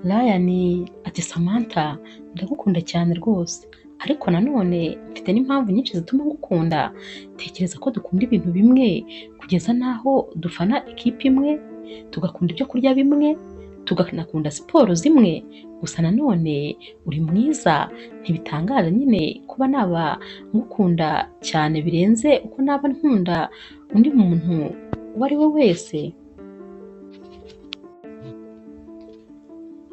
Ryan ati Samantha ndagukunda cyane rwose, ariko nanone mfite n'impamvu nyinshi zituma ngukunda. Tekereza ko dukunda ibintu bimwe kugeza n'aho dufana ikipe imwe, tugakunda ibyo kurya bimwe, tuganakunda siporo zimwe. Gusa nanone uri mwiza, ntibitangaje nyine kuba naba ngukunda cyane birenze uko naba nkunda undi muntu uwo ari we wese.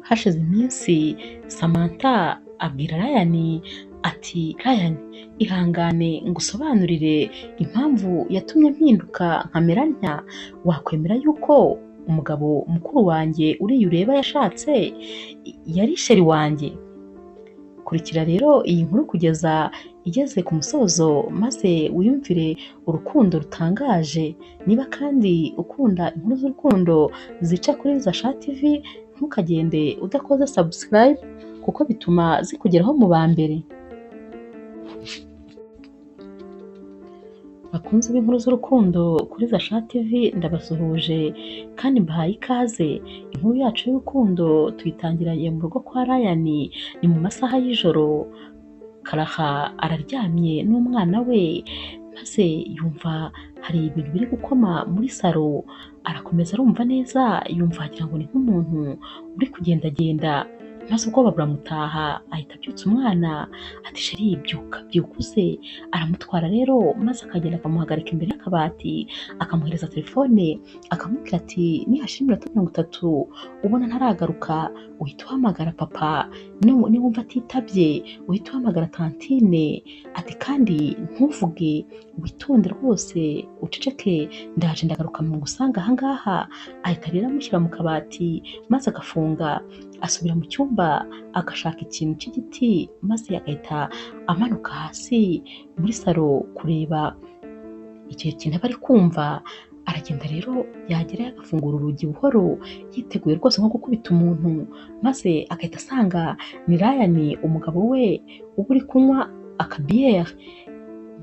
Hashize iminsi Samantha abwira Ryan ati Ryan, ihangane ngusobanurire impamvu yatumye mpinduka nkamera ntya. Wakwemera yuko umugabo mukuru wanjye uriya ureba yashatse yari sheri wanjye? Kurikira rero iyi nkuru kugeza igeze ku musozo maze wiyumvire urukundo rutangaje. Niba kandi ukunda inkuru z'urukundo zica kuri Zasha TV, ntukagende udakoze subscribe kuko bituma zikugeraho mu ba mbere. Bakunzi b'inkuru z'urukundo kuri Zasha TV, ndabasuhuje kandi mbahaye ikaze. Inkuru yacu y'urukundo tuyitangiranye mu rugo kwa Ryan. Ni mu masaha y'ijoro. Karaha araryamye n'umwana we, maze yumva hari ibintu biri gukoma muri salo. Arakomeza arumva neza, yumva wagira ngo ni nk'umuntu uri kugendagenda, maze ubwoba buramutaha. Ahita abyutsa umwana ati sheri byuka byukuze. Aramutwara rero maze akagenda akamuhagarika imbere y'akabati, akamuhereza telefone, akamubwira ati nihashira iminota 30 ubona ntaragaruka uhita uhamagara papa, niwumva atitabye uhita uhamagara tantine. Ati kandi ntuvuge, witonde rwose uceceke, ndaje ndagaruka mu gusanga ahangaha. Ahita rero amushyira mu kabati maze agafunga, asubira mu cyumba agashaka ikintu cy'igiti, maze agahita amanuka hasi muri salo kureba icyo kintu aba ari kumva. Aragenda rero yagera agafungura urugi buhoro yiteguye rwose nko gukubita umuntu, maze agahita asanga ni Ryan umugabo we uba uri kunywa akabiyeri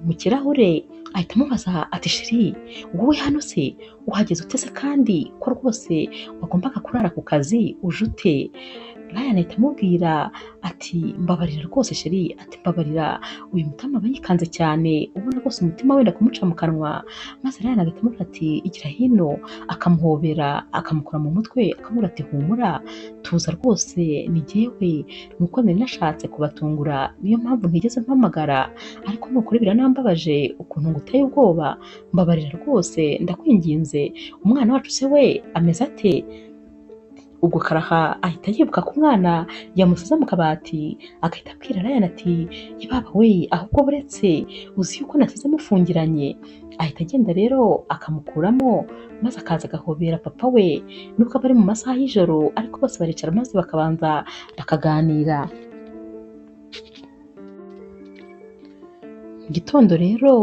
mu kirahure. Ahita amubaza ati sheri wowe hano se uhageze utese kandi ko rwose wagombaga kurara ku kazi uje ute? Ryan ahita amubwira ati mbabarira rwose sheri, ati mbabarira uyu mutima aba yikanze cyane, ubona rwose umutima wenda kumuca mu kanwa. Maze Ryan agahita amubwira ati igira hino, akamuhobera akamukora mu mutwe akamubwira ati humura tuza rwose ni jyewe, nuko nari nashatse kubatungura niyo mpamvu ntigeze mpamagara, ariko nukuri biranambabaje ukuntu nguteye ubwoba. Mbabarira rwose ndakwinginze, umwana wacu se we ameze ate? Ubwo Karaha ahita yibuka ko umwana yamusize mu kabati, agahita abwira Ryan ati yibaba we, ahubwo buretse uzi yuko nasize mufungiranye. Ahita agenda rero akamukuramo maze akaza agahobera papa we, nubwo aba ari mu masaha y'ijoro ariko bose baricara maze bakabanza bakaganira. Mu gitondo rero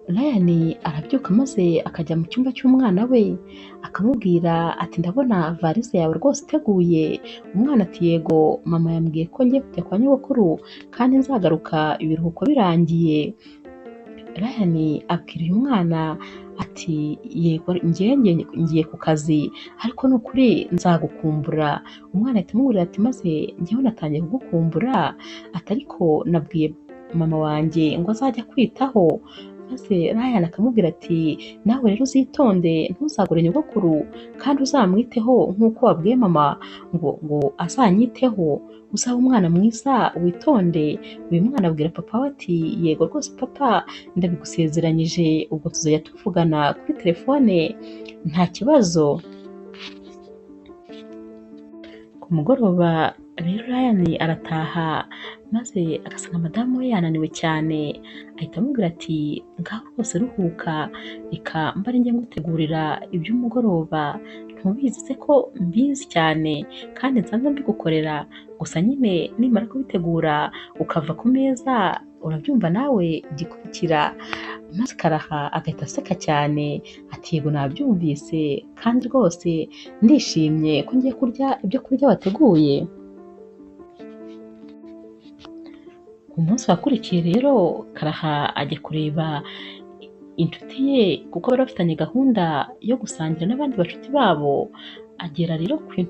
Ryan arabyuka maze akajya mu cyumba cy'umwana we, akamubwira ati ndabona varize yawe rwose iteguye. Umwana ati yego mama yambwiye ko ngiye kujya kwa nyogokuru kandi nzagaruka ibiruhuko birangiye. Ryan abwira uyu mwana ati yego ngiye ku kazi ariko nukuri nzagukumbura. Umwana ahita amubwira ati maze njyewe natangiye kugukumbura, ati ariko nabwiye mama wanjye ngo azajya kwitaho. Maze Ryan akamubwira ati nawe rero uzitonde ntuzagure nyogokuru kandi uzamwiteho nk'uko wabwiye mama ngo azanyiteho, uzaba umwana mwiza witonde. Uyu mwana abwira papa we ati yego rwose papa ndabigusezeranyije, ubwo tuzajya tuvugana kuri telefone nta kibazo. Ku mugoroba rero Ryan arataha maze agasanga madamu we yananiwe cyane. Ahita amubwira ati ngaho rwose ruhuka, reka mbare njye ngutegurira iby'umugoroba, ntubizi se ko mbizi cyane kandi nsanzwe mbigukorera, gusa nyine nimara kubitegura ukava ku meza urabyumva nawe gikurikira. Maze Karaha agahita aseka cyane ati yego nabyumvise kandi rwose ndishimye ko ngiye kurya ibyo kurya wateguye. Umunsi wakurikiye rero Karaha ajya kureba inshuti ye kuko bari bafitanye gahunda yo gusangira n'abandi bashuti babo. agera rero kuri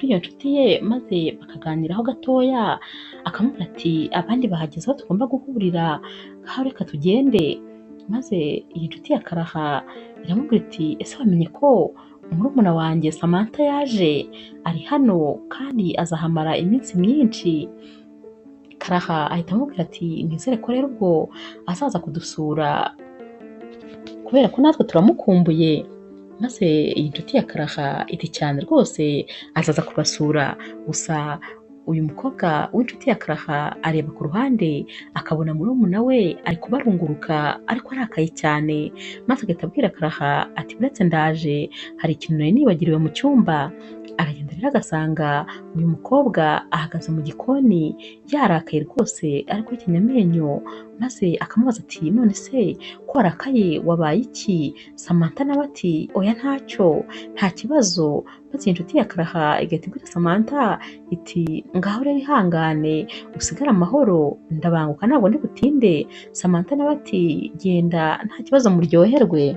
iyo nshuti ye maze bakaganiraho gatoya, akamubwira ati abandi bahageze aho tugomba guhurira, ngaho reka tugende. Maze iyi nshuti ya Karaha iramubwira iti ese wamenye ko murumuna wanjye Samantha yaje, ari hano kandi azahamara iminsi myinshi. Karaha ahita amubwira ati nizere ko rero ubwo azaza kudusura kubera ko natwe turamukumbuye. Maze iyi nshuti ya Karaha iti cyane rwose azaza kubasura, gusa uyu mukobwa w'inshuti ya Karaha areba ku ruhande akabona murumuna we ari kubarunguruka ariko arakaye cyane, maze agahita abwira Karaha ati uretse ndaje, hari ikintu nari nibagiriwe mu cyumba. Aragenda rero agasanga uyu mukobwa ahagaze mu gikoni yarakaye rwose ari guhekenya amenyo, maze akamubaza ati none se ko warakaye wabaye iki? Samantha nawe ati oya ntacyo, nta kibazo. Maze iyi nshuti ya Karaha igahita ibwira Samantha iti ngaho rero ihangane usigare amahoro, ndabanguka ntabwo ndi butinde. Samantha nawe ati genda nta kibazo muryoherwe.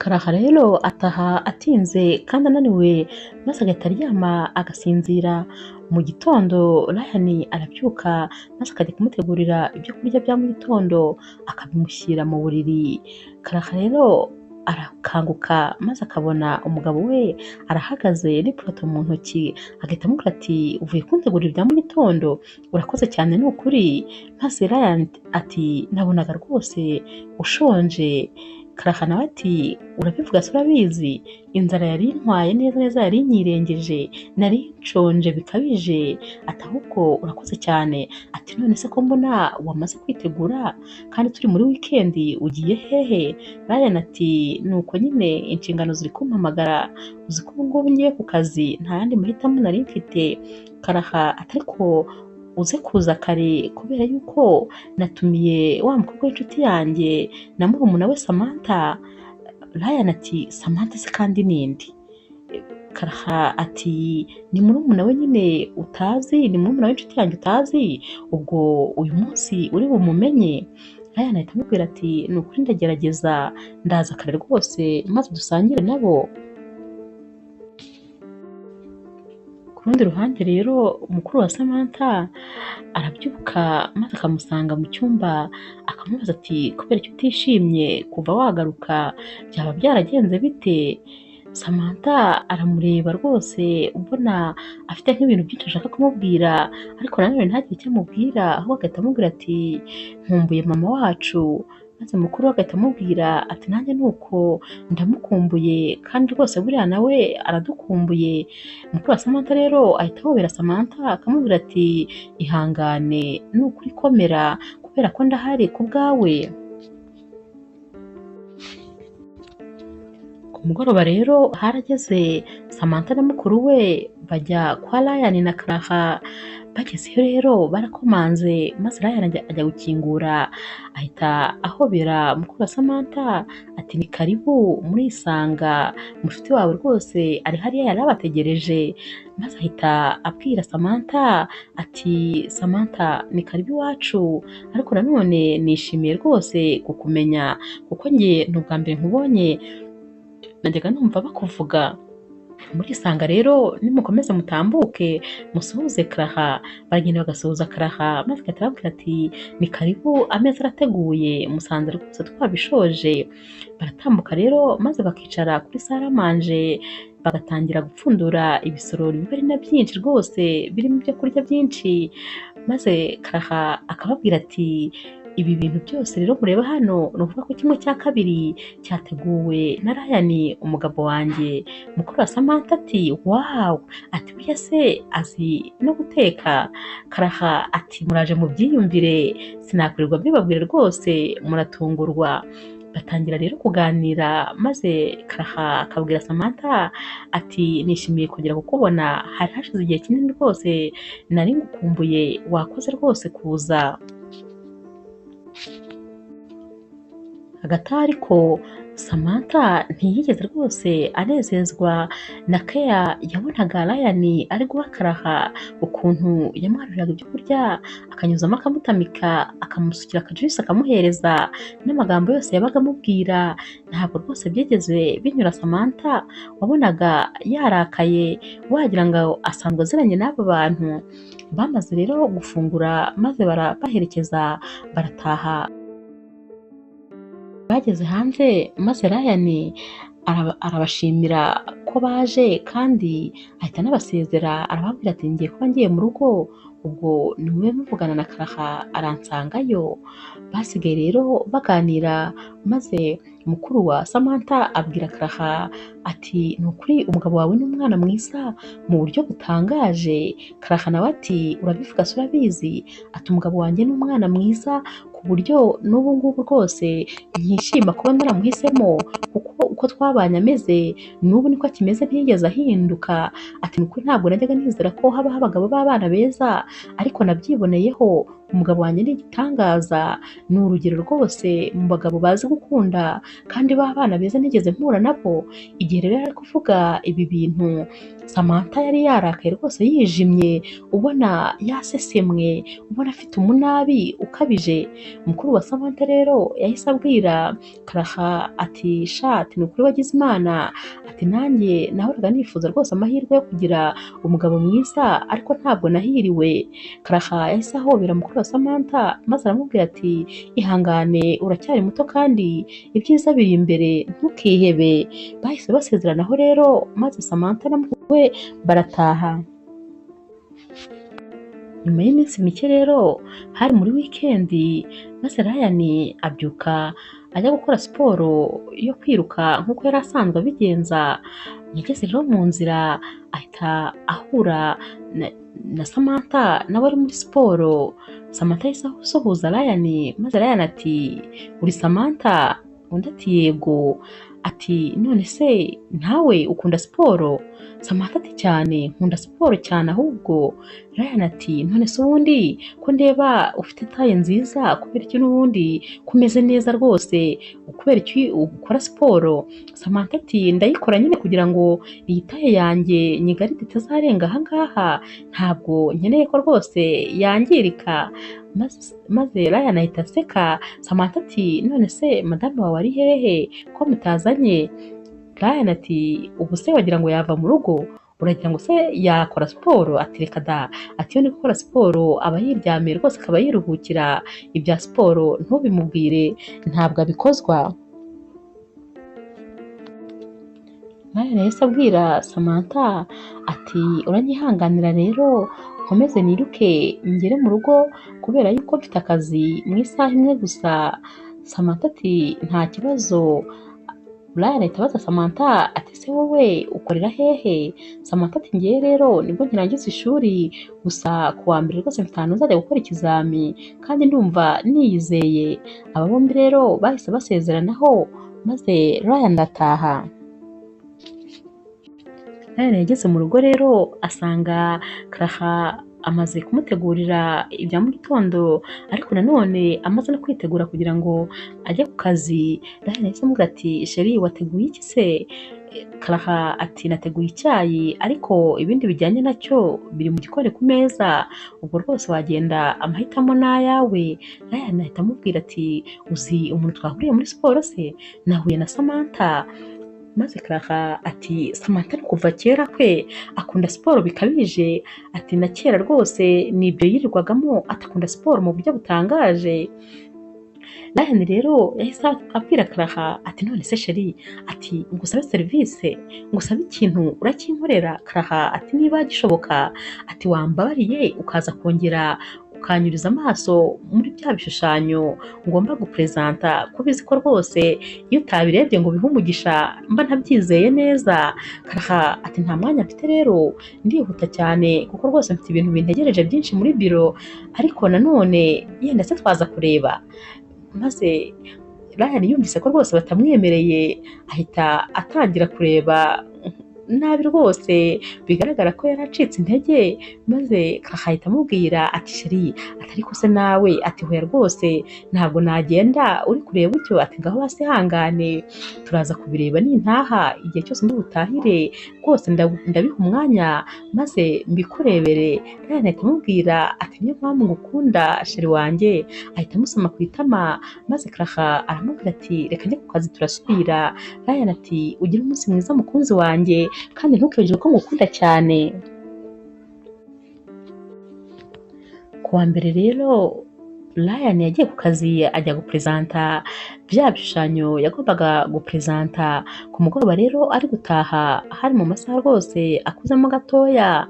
Karaha rero ataha atinze kandi ananiwe, maze agahita aryama agasinzira. Mu gitondo Ryan arabyuka maze akajya kumutegurira ibyo kurya bya mu gitondo akabimushyira mu buriri. Karaha rero arakanguka maze akabona umugabo we arahagaze n'ipurato mu ntoki, agahita amubwira ati uvuye kuntegurira ibya mu gitondo? Urakoze cyane ni ukuri. Maze Ryan ati nabonaga rwose ushonje. Karaha nawe ati urabivuga se urabizi, inzara yari intwaye neza neza, yari inyirengeje, nari nshonje bikabije. Ati ahubwo urakoze cyane. Ati none se ko mbona wamaze kwitegura kandi turi muri weekend, ugiye hehe? Ryan ati nuko nyine inshingano ziri kumpamagara, uzi ko ubu ngubu ngiye ku kazi nta yandi mahitamo nari mfite. Karaha ati ariko uze kuza kare kubera yuko natumiye wa mukobwa w'inshuti yanjye na murumuna we Samantha. Ryan ati Samantha se kandi ninde? Karaha ati ni murumuna we nyine utazi, ni murumuna w'inshuti yanjye utazi, ubwo uyu munsi uri bumumenye. Ryan ahita amubwira ati ni ukuri ndagerageza ndaza kare rwose maze dusangire nabo. Ku rundi ruhande rero umukuru wa Samantha arabyuka maze akamusanga mu cyumba akamubaza ati kubera icyo utishimye kuva wagaruka, byaba byaragenze bite? Samantha aramureba rwose ubona afite nk'ibintu byinshi ashaka kumubwira, ariko nanone ntagire icyo amubwira, ahubwo agahita amubwira ati nkumbuye mama wacu. Maze mukuru we agahita amubwira ati nanjye nuko ndamukumbuye kandi rwose buriya nawe aradukumbuye. Mukuru wa Samantha rero ahita ahobera Samantha akamubwira ati ihangane ni ukuri komera kubera ko ndahari ku bwawe. Ku mugoroba rero harageze Samantha na mukuru we bajya kwa Ryan na Karaha. Bagezeyo rero barakomanze maze Ryan ajya gukingura, ahita ahobera mukuru wa Samantha ati ni karibu murisanga, mushuti wawe rwose ari hariya yari abategereje. Maze ahita abwira Samantha ati Samantha ni karibu iwacu, ariko nanone nishimiye rwose kukumenya kuko njye ni ubwa mbere nkubonye, najyaga numva bakuvuga. Murisanga rero nimukomeze mutambuke musuhuze Karaha. Baragenda bagasuhuza Karaha maze agahita ababwira ati ni karibu ameza arateguye, musanze rwose twabishoje. Baratambuka rero maze bakicara kuri saramanje bagatangira gupfundura ibisorori biba ari na byinshi rwose birimo ibyo kurya byinshi. Maze Karaha akababwira ati ibi bintu byose rero mureba hano ni ukuvuga ko 1/2 cyateguwe na Ryan umugabo wanjye. Mukuru wa Samantha ati wow, ati burya se azi no guteka? Karaha ati muraje mubyiyumvire, sinakwirirwa mbibabwira rwose muratungurwa. Batangira rero kuganira maze Karaha akabwira Samantha ati nishimiye kongera kukubona, hari hashize igihe kinini rwose nari ngukumbuye, wakoze rwose kuza. Hagati aho ariko Samantha ntiyigeze rwose anezezwa na Keya yabonaga Ryan ari guha Clara ukuntu yamwaruriraga ibyo kurya akanyuzamo akamutamika akamusukira akajuice akamuhereza n'amagambo yose yabaga amubwira. Ntabwo rwose byigeze binyura Samantha, wabonaga yarakaye wagira ngo asanzwe aziranye n'abo bantu. Bamaze rero gufungura maze barabaherekeza barataha. Bageze hanze maze Ryan arabashimira ko baje kandi ahita anabasezera, arababwira ati ngiye kuba ngiye mu rugo, ubwo nimube muvugana na Clara aransangayo. Basigaye rero baganira maze mukuru wa Samantha abwira Clara ati ni ukuri umugabo wawe ni umwana mwiza mu buryo butangaje. Clara nawe ati urabivuga se urabizi? Ati umugabo wanjye ni umwana mwiza ku buryo n'ubu ngubu rwose nkishima kuba naramuhisemo, kuko uko twabanye ameze n'ubu niko akimeze ntiyigeze ahinduka. Ati ni ukuri ntabwo najyaga nizera ko habaho abagabo b'abana beza, ariko nabyiboneyeho. Umugabo wanjye ni igitangaza, ni urugero rwose mu bagabo bazi gukunda kandi b'abana beza nigeze mpura nabo. Igihe rero ari kuvuga ibi bintu Samantha yari yarakaye rwose yijimye, ubona yasesemwe, ubona afite umunabi ukabije. Mukuru wa Samantha rero yahise abwira Clara ati shati ni ukuri wagize Imana, ati nanjye nahoraga nifuza rwose amahirwe yo kugira umugabo mwiza ariko ntabwo nahiriwe. Clara yahise ahobera mukuru wa Samantha maze aramubwira ati ihangane uracyari muto kandi ibyiza biri imbere ntukihebe. Bahise basezeranaho rero maze Samantha na mukuru we barataha. Nyuma y'iminsi mike rero hari muri wikendi maze Ryan abyuka ajya gukora siporo yo kwiruka nk'uko yari asanzwe abigenza. Yageze rero mu nzira ahita ahura na Samantha nawe ari muri siporo. Samantha yahise asuhuza Ryan maze Ryan ati uri Samantha? Undi ati yego. Ati none se ntawe ukunda siporo? Samantha ati cyane, nkunda siporo cyane ahubwo. Ryan ati none se ubundi ko ndeba ufite taye nziza kubera iki n'ubundi kumeze neza rwose, kubera iki ukora siporo? Samantha ati ndayikora nyine kugira ngo iyi taye yanjye nyigarite itazarenga aha ngaha, ntabwo nkeneye ko rwose yangirika. Maze Ryan ahita aseka. Samantha ati none se madamu wawe ari hehe ko mutazanye? Ryan ati ubu se wagira ngo yava mu rugo? Uragira ngo se yakora siporo? Ati reka da, ati iyo ni gukora siporo aba yiryamiye rwose akaba yiruhukira, ibya siporo ntubimubwire ntabwo abikozwa. Ryan yahise abwira Samantha ati uranyihanganira rero nkomeze niruke ngere mu rugo kubera yuko mfite akazi mu isaha imwe gusa. Samantha ati nta kibazo. Ryan ahita abaza Samantha ati se wowe ukorera hehe? Samantha ati ngiye rero nibwo nkirangiza ishuri, gusa ku wa mbere rwose mfite ahantu nzajya gukora ikizami kandi ndumva niyizeye. Aba bombi rero bahise basezeranaho maze Ryan ataha. Ryan yageze mu rugo rero asanga Clara amaze kumutegurira ibya mu gitondo, ariko nanone amaze no kwitegura kugira ngo ajye ku kazi. Ryan yahise amubwira ati sheri wateguye iki se? Clara ati nateguye icyayi ariko ibindi bijyanye nacyo biri mu gikoni ku meza, ubwo rwose wagenda amahitamo n'ayawe. Ryan ahita amubwira ati uzi umuntu twahuriye muri siporo se? Nahuye na Samantha. Maze Clara ati Samantha kuva kera kwe akunda siporo bikabije, ati na kera rwose nibyo yirirwagamo, atakunda siporo mu buryo butangaje. Ryan rero yahise abwira Clara ati none se sheri, ati ngusabe serivisi, ngusabe ikintu urakinkorera? Clara ati niba gishoboka, ati wambabariye ukaza kongera ukanyuriza amaso muri bya bishushanyo ngomba gupresenta, ko bizi ko rwose iyo utabirebye ngo bihe umugisha mba ntabyizeye neza. Clara ati nta mwanya mfite rero ndihuta cyane kuko rwose mfite ibintu bintegereje byinshi muri biro, ariko nanone yenda se twaza kureba. Maze Ryan yumvise ko rwose batamwemereye ahita atangira kureba nabi rwose bigaragara ko yari acitse intege, maze ahita amubwira ati sheri ati ariko se nawe ati hoya rwose ntabwo nagenda uri kureba utyo, ati ngaho hasi hangane turaza kubireba nintaha, igihe cyose ndi butahire rwose ndabiha umwanya maze mbikurebere. Ryan ahita amubwira ati niyo mpamvu ngukunda sheri wanjye, ahita amusoma ku itama maze Clara aramubwira ati reka njye ku kazi turasubira. Ryan ati ugire umunsi mwiza mukunzi wanjye kandi ntukibagirwe ko ngukunda cyane. Kuwa mbere rero Ryan yagiye ku kazi ajya gupresenta bya bishushanyo yagombaga gupresenta. Ku mugoroba rero ari gutaha hari mu masaha rwose akuzemo gatoya,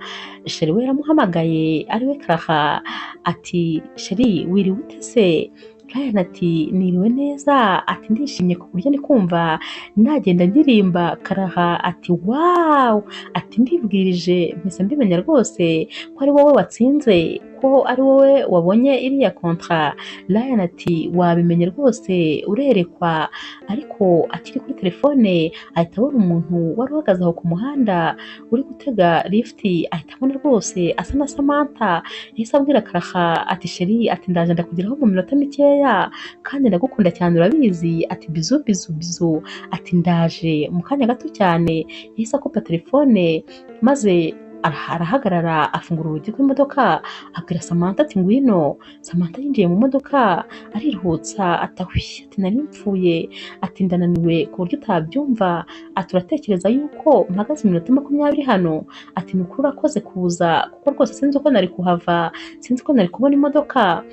sheri we yaramuhamagaye ariwe Clara ati sheri wiriwe ute se? Ryan ati niriwe neza, ati ndishimye ku buryo ndi kumva nagenda ndirimba. Clara ati wow, ati ndibwirije mpise mbimenya rwose ko ari wowe watsinze, ko ari wowe wabonye iriya kontra. Ryan ati wabimenye rwose urerekwa. Ariko akiri kuri telefone ahita abona umuntu wari uhagaze aho ku muhanda uri gutega lift, ahita abona rwose asa na Samantha. Yahise abwira Clara ati sheri ati ndaje ndakugeraho mu minota mikeya kandi ndagukunda cyane urabizi, ati bizu bizu bizu, ati ndaje mu kanya gato cyane. Yahise akupa telefone maze arahagarara afungura urugi rw'imodoka abwira Samantha ati ngwino. Samantha yinjiye mu modoka ariruhutsa atahwi, ati nari mpfuye, ati ndananiwe ku buryo utabyumva, ati uratekereza yuko mpagaze iminota 20 hano, ati ni ukuri urakoze kuza kuko rwose sinzi uko nari kuhava, sinzi ko nari kubona imodoka.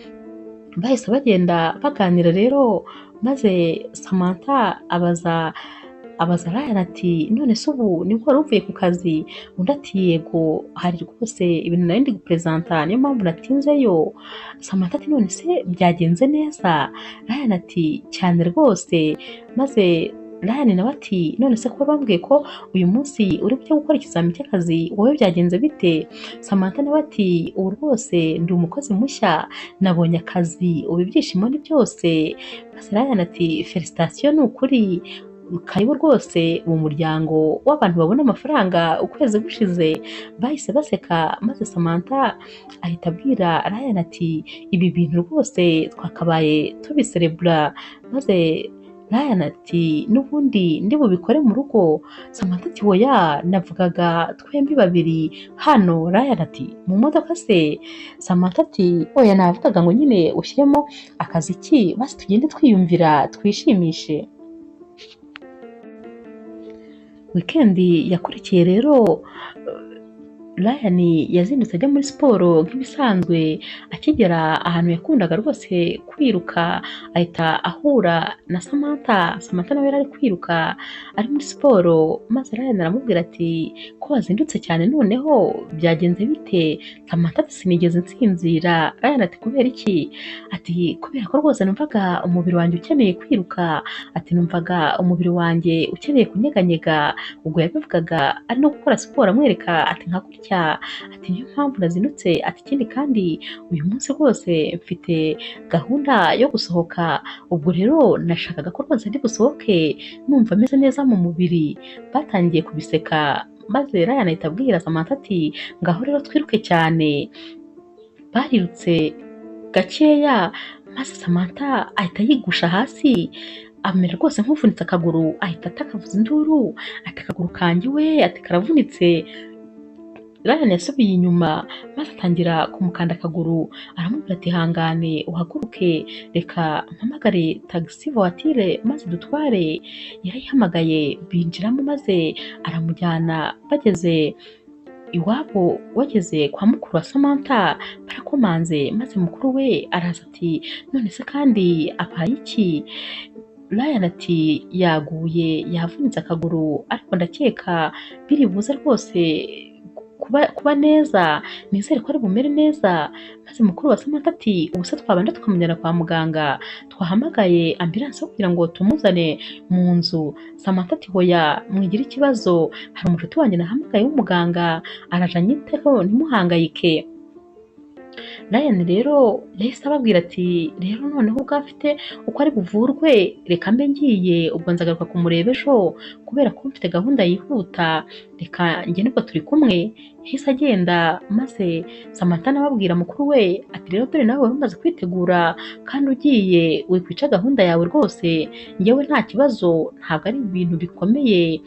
Bahise bagenda baganira rero maze Samantha abaza Ryan ati none se ubu nibwo wari uvuye ku kazi? Undi ati yego, hari rwose ibintu nari ndi gupresenta niyo mpamvu natinzeyo. Samantha ati none se byagenze neza? Ryan ati cyane rwose. Maze Ryan nawe ati none se ko bambwiye ko uyu munsi uri bujye gukora ikizami cy'akazi, wowe byagenze bite? Samantha nawe ati ubu rwose ndi umukozi mushya, nabonye akazi, ubu ibyishimo ni byose. Maze Ryan ati felicitation ni ukuri, karibu rwose mu muryango w'abantu babona amafaranga ukwezi gushize. Bahise baseka maze Samantha ahita abwira Ryan ati ibi bintu rwose twakabaye tubiserebura. Maze Ryan ati n'ubundi ndi bubikore mu rugo. Samantha ati oya navugaga twembi babiri hano. Ryan ati mu modoka se? Samantha ati oya navugaga ngo nyine ushyiremo akazi ki basi tugende twiyumvira twishimishe. Wikendi yakurikiye rero Ryan yazindutse ajya muri siporo nk'ibisanzwe. Akigera ahantu yakundaga rwose kwiruka ahita ahura na Samantha. Samantha nawe yari kwiruka ari muri siporo maze Ryan aramubwira ati ko wazindutse cyane noneho byagenze bite? Samantha ati sinigeze nsinzira. Ryan ati kubera iki? Ati kubera ko rwose numvaga umubiri wanjye ukeneye kwiruka, ati numvaga umubiri wanjye ukeneye kunyeganyega. Ubwo yabivugaga ari no gukora siporo amwereka ati nka gutya, ati niyo mpamvu nazindutse, ati ikindi kandi uyu munsi rwose mfite gahunda yo gusohoka, ubwo rero nashakaga ko rwose ndi busohoke numva ameze neza mu mubiri. Batangiye kubiseka maze Ryan ahita abwira Samantha ati ngaho rero twiruke cyane. Barirutse gakeya maze Samantha ahita yigusha hasi amera rwose nk'uvunitse akaguru, ahita atakavuza induru ati akaguru kanjye we, ati karavunitse. Ryan yasubiye inyuma maze atangira kumukanda akaguru, aramubwira ati hangane uhaguruke, reka mpamagare taxi voiture maze dutware. Yarayihamagaye binjiramo maze aramujyana. Bageze iwabo wageze kwa mukuru wa Samantha barakomanze maze mukuru we araza ati none se kandi abaye iki? Ryan ati yaguye yavunitse akaguru ariko ndakeka biri buze rwose kuba neza, nizere ko ari bumere neza. Maze mukuru wa Samantha ati ubuse twabanje tukamujyana kwa muganga, twahamagaye ambulance kugira ngo tumuzane mu nzu. Samantha ati hoya mwigira ikibazo, hari umushuti wanjye nahamagaye w'umuganga araje anyiteho ntimuhangayike. Ryan rero yahise ababwira ati rero noneho ubwo afite uko ari buvurwe reka mbe ngiye ubwo nzagaruka kumureba ejo kubera ko mfite gahunda yihuta reka njye nibwo turi kumwe. Yahise agenda maze Samantha ababwira mukuru we ati rero dore nawe wari umaze kwitegura kandi ugiye wikwica gahunda yawe rwose, njyewe nta kibazo ntabwo ari ibintu bikomeye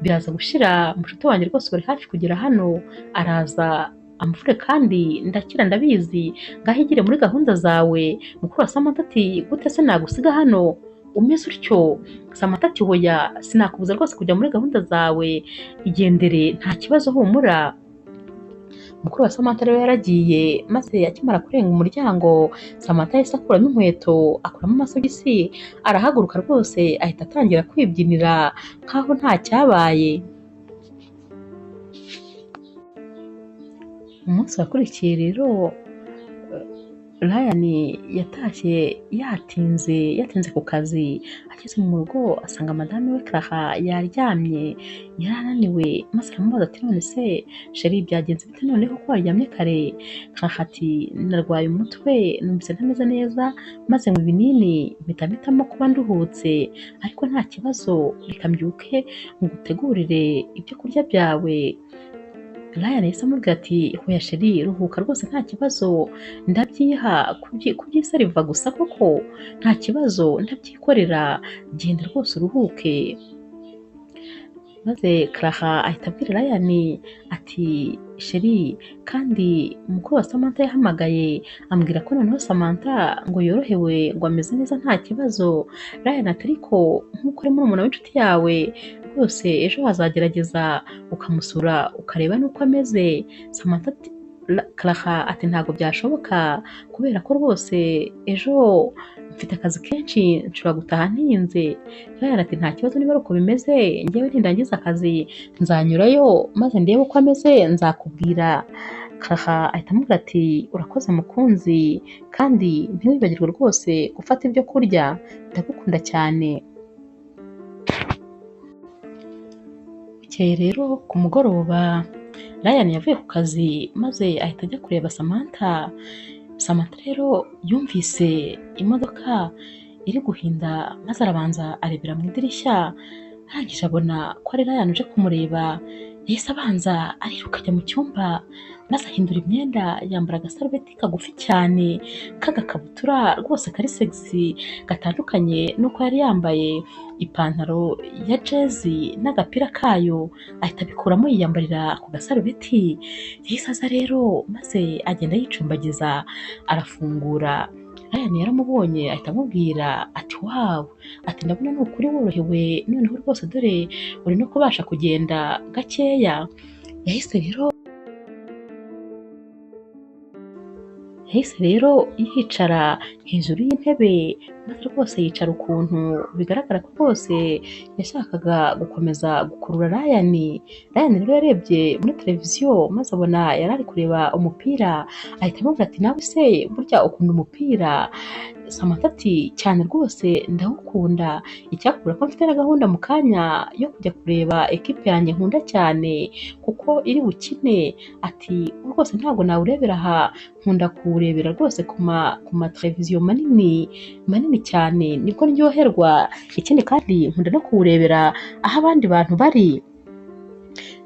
biraza gushira, mushuti wanjye rwose bari hafi kugera hano araza amvure kandi ndakira ndabizi, ngaho igire muri gahunda zawe. Mukuru wa Samantha ati gute se nagusiga hano umeze utyo? Samantha ati hoya sinakubuza rwose kujya muri gahunda zawe, igendere nta kibazo humura. Mukuru wa Samantha rero yaragiye maze akimara kurenga umuryango Samantha yahise akuramo inkweto akuramo amasogisi arahaguruka rwose ahita atangira kwibyinira nkaho nta cyabaye. Umunsi wakurikiye rero Ryan yatashye yatinze ku kazi, ageze mu rugo asanga madame we Clara yaryamye yari ananiwe maze aramubaza ati none se sheri byagenze bite noneho ko waryamye kare? Clara ati narwaye umutwe numvise ntameze neza maze mu binini mpitamo kuba nduhutse ariko nta kibazo reka mbyuke ngutegurire ibyo kurya byawe. Ryan yahise amubwira ati hoya sheri ruhuka rwose nta kibazo ndabyiha kubyisariva gusa koko nta kibazo ndabyikorera genda rwose uruhuke. Maze Clara ahita abwira Ryan ati sheri kandi mukuru wa Samantha yahamagaye ambwira ko noneho Samantha ngo yorohewe ngo ameze neza nta kibazo. Ryan ati ariko nk'uko ari murumuna w'inshuti yawe rwose ejo wazagerageza ukamusura ukareba n'uko ameze. Samantha ati Clara ati ntabwo byashoboka kubera ko rwose ejo mfite akazi kenshi nshobora gutaha ntinze. Ryan ati nta kibazo niba ari uko bimeze njyewe nindangiza akazi nzanyurayo maze ndebe uko ameze nzakubwira. Clara ahita amubwira ati urakoze mukunzi kandi ntiwibagirwe rwose gufata ibyo kurya ndagukunda cyane. Bukeye rero ku mugoroba Ryan yavuye ku kazi maze ahita ajya kureba Samantha. Samantha rero yumvise imodoka iri guhinda maze arabanza arebera mu idirishya arangije abona ko ari Ryan uje kumureba. Yahise abanza ariruka ajya mu cyumba maze ahindura imyenda yambara agasarubeti kagufi cyane k'agakabutura rwose kari sexy gatandukanye nuko yari yambaye ipantaro ya jezi n'agapira kayo ahita abikuramo yiyambarira ku gasarubeti. Yahise aza rero maze agenda yicumbagiza arafungura. Ryan yaramubonye ahita amubwira ati wawu ati ndabona ni ukuri worohewe noneho rwose dore uri no kubasha kugenda gakeya. Yahise rero yicara hejuru y'intebe maze rwose yicara ukuntu bigaragara ko rwose yashakaga gukomeza gukurura Ryan. Ryan rero yarebye muri televiziyo maze abona yari ari kureba umupira ahita amubwira ati nawe se burya ukunda umupira? Samantha ati cyane rwose ndawukunda, icyakubwira ko mfite na gahunda mu kanya yo kujya kureba ekipe yanjye nkunda cyane kuko iri bukine. Ati rwose ntabwo nawurebera aha nkunda kuwurebera rwose ku ma televiziyo manini cyane nibwo ndyoherwa, ikindi kandi nkunda no kuwurebera aho abandi bantu bari.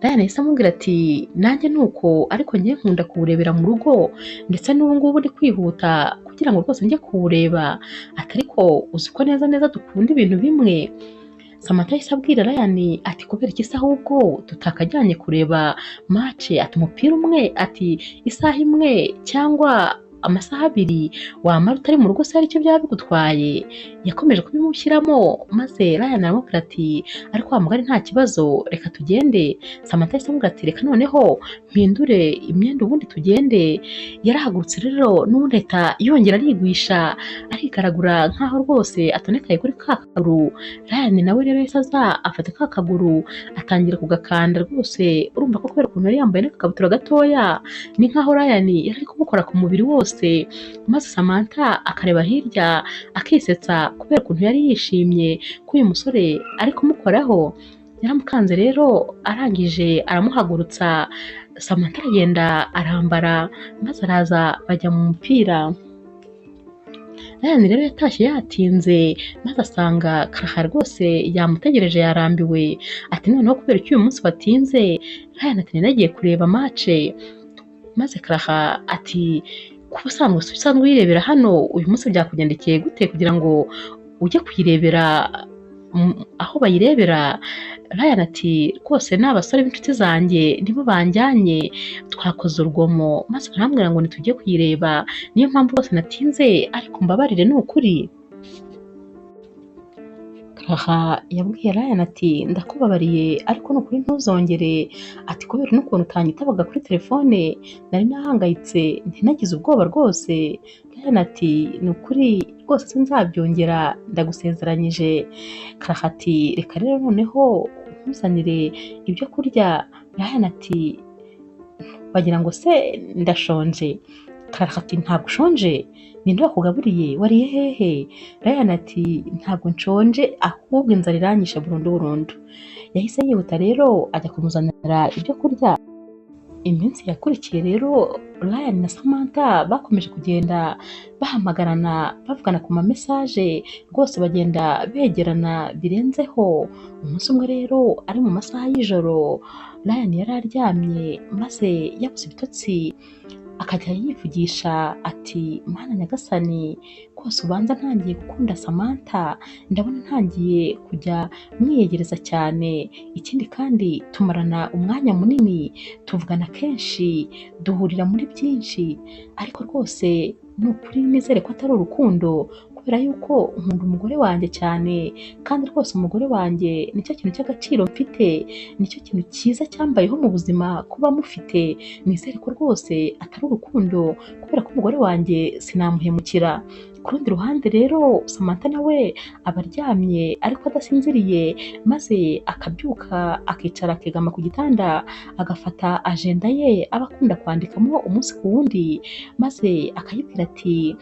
Ryan yahise amubwira ati nanjye nuko ariko njye nkunda kuwurebera mu rugo ndetse n'ubu ngubu ndi kwihuta kugira ngo rwose njye kuwureba. Ati ariko uzi ko neza dukunda ibintu bimwe. Samantha yahise abwira Ryan ati kubera iki se ahubwo tutakajyanye kureba match? Ati umupira umwe, ati isaha imwe cyangwa amasaha abiri wamara utari mu rugo se hari icyo byaba bigutwaye? Yakomeje kubimushyiramo maze Ryan aramubwira ati ariko wa mugari nta kibazo reka tugende. Samantha yahise amubwira ati reka noneho mpindure imyenda ubundi tugende. Yarahagurutse rero n'ubundi ahita yongera arigwisha arigaragura nkaho rwose atonekaye kuri ka kaguru. Ryan nawe rero yahise aza afata ka kaguru atangira kugakanda rwose, urumva ko kubera ukuntu yari yambaye n'agakabutura gatoya ni nkaho Ryan yari ari kumukora ku mubiri wose. Maze Samantha akareba hirya akisetsa kubera ukuntu yari yishimye ko uyu musore ari kumukoraho. yaramukanze rero arangije aramuhagurutsa, Samantha aragenda arambara maze araza bajya mu mupira. Ryan rero yatashye yatinze maze asanga Clara rwose yamutegereje yarambiwe, ati noneho kubera iki uyu munsi watinze? Ryan ati nagiye kureba match. Maze Clara ati kuba usanzwe uyirebera hano, uyu munsi byakugendekeye gute kugira ngo ujye kuyirebera aho bayirebera? Ryan ati rwose ni abasore b'inshuti zanjye nibo banjyanye, twakoze urugomo maze barambwira ngo ntitujye kuyireba, niyo mpamvu rwose natinze, ariko mbabarire ni ukuri. Clara yabwiye Ryan ati ndakubabariye ariko ni ukuri ntuzongere, ati kubera n'ukuntu utanyitabaga kuri telefone nari nahangayitse ntinagize ubwoba rwose. Ryan ati ni ukuri rwose sinzabyongera ndagusezeranyije. Clara ati reka rero noneho nkuzanire ibyo kurya. Ryan ati wagira ngo se ndashonje? Clara ati ntabwo ushonje, ninde wakugaburiye, wariye hehe? Ryan ati ntabwo nshonje ahubwo inzara iranyishe burundu. Yahise yihuta rero ajya kumuzanira ibyo kurya. Iminsi yakurikiye rero Ryan na Samantha bakomeje kugenda bahamagarana bavugana ku ma message, rwose bagenda begerana birenzeho. Umunsi umwe rero ari mu masaha y'ijoro, Ryan yari aryamye maze yabuze ibitotsi akajya yivugisha ati mana nyagasani, rwose ubanza ntangiye gukunda Samantha, ndabona ntangiye kujya mwiyegereza cyane, ikindi kandi tumarana umwanya munini, tuvugana kenshi, duhurira muri byinshi, ariko rwose ni ukuri nizere ko atari urukundo, kubera yuko nkunda umugore wanjye cyane, kandi rwose umugore wanjye nicyo kintu cy'agaciro mfite, nicyo kintu cyiza cyambayeho mu buzima kuba mufite, nizere ko rwose atari urukundo, kubera ko umugore wanjye sinamuhemukira. Ku rundi ruhande rero Samantha nawe aba aryamye ariko adasinziriye, maze akabyuka akicara akegama ku gitanda agafata agenda ye aba akunda kwandikamo umunsi ku wundi, maze akayibwira ati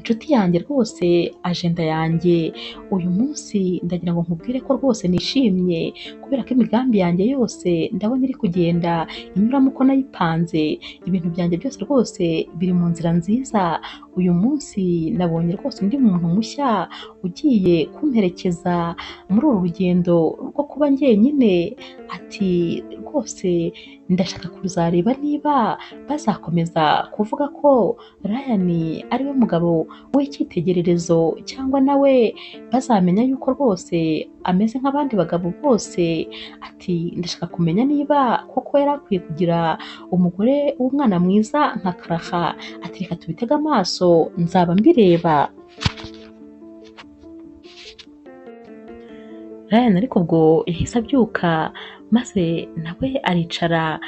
inshuti yanjye rwose agenda yanjye uyu munsi ndagira ngo nkubwire ko rwose nishimye, kubera ko imigambi yanjye yose ndabona iri kugenda inyuramo uko nayipanze, ibintu byanjye byose rwose biri mu nzira nziza. Uyu munsi nabonye rwose undi muntu mushya ugiye kumperekeza muri uru rugendo rwo kuba njyenyine, ati rwose ndashaka kuzareba niba bazakomeza kuvuga ko Ryan ari we mugabo w'icyitegererezo, cyangwa nawe bazamenya yuko rwose ameze nk'abandi bagabo bose. Ati ndashaka kumenya niba koko yari akwiye kugira umugore w'umwana mwiza nka Clara. Ati reka tubitege amaso nzaba mbireba. Ryan ariko ubwo yahise abyuka maze nawe aricara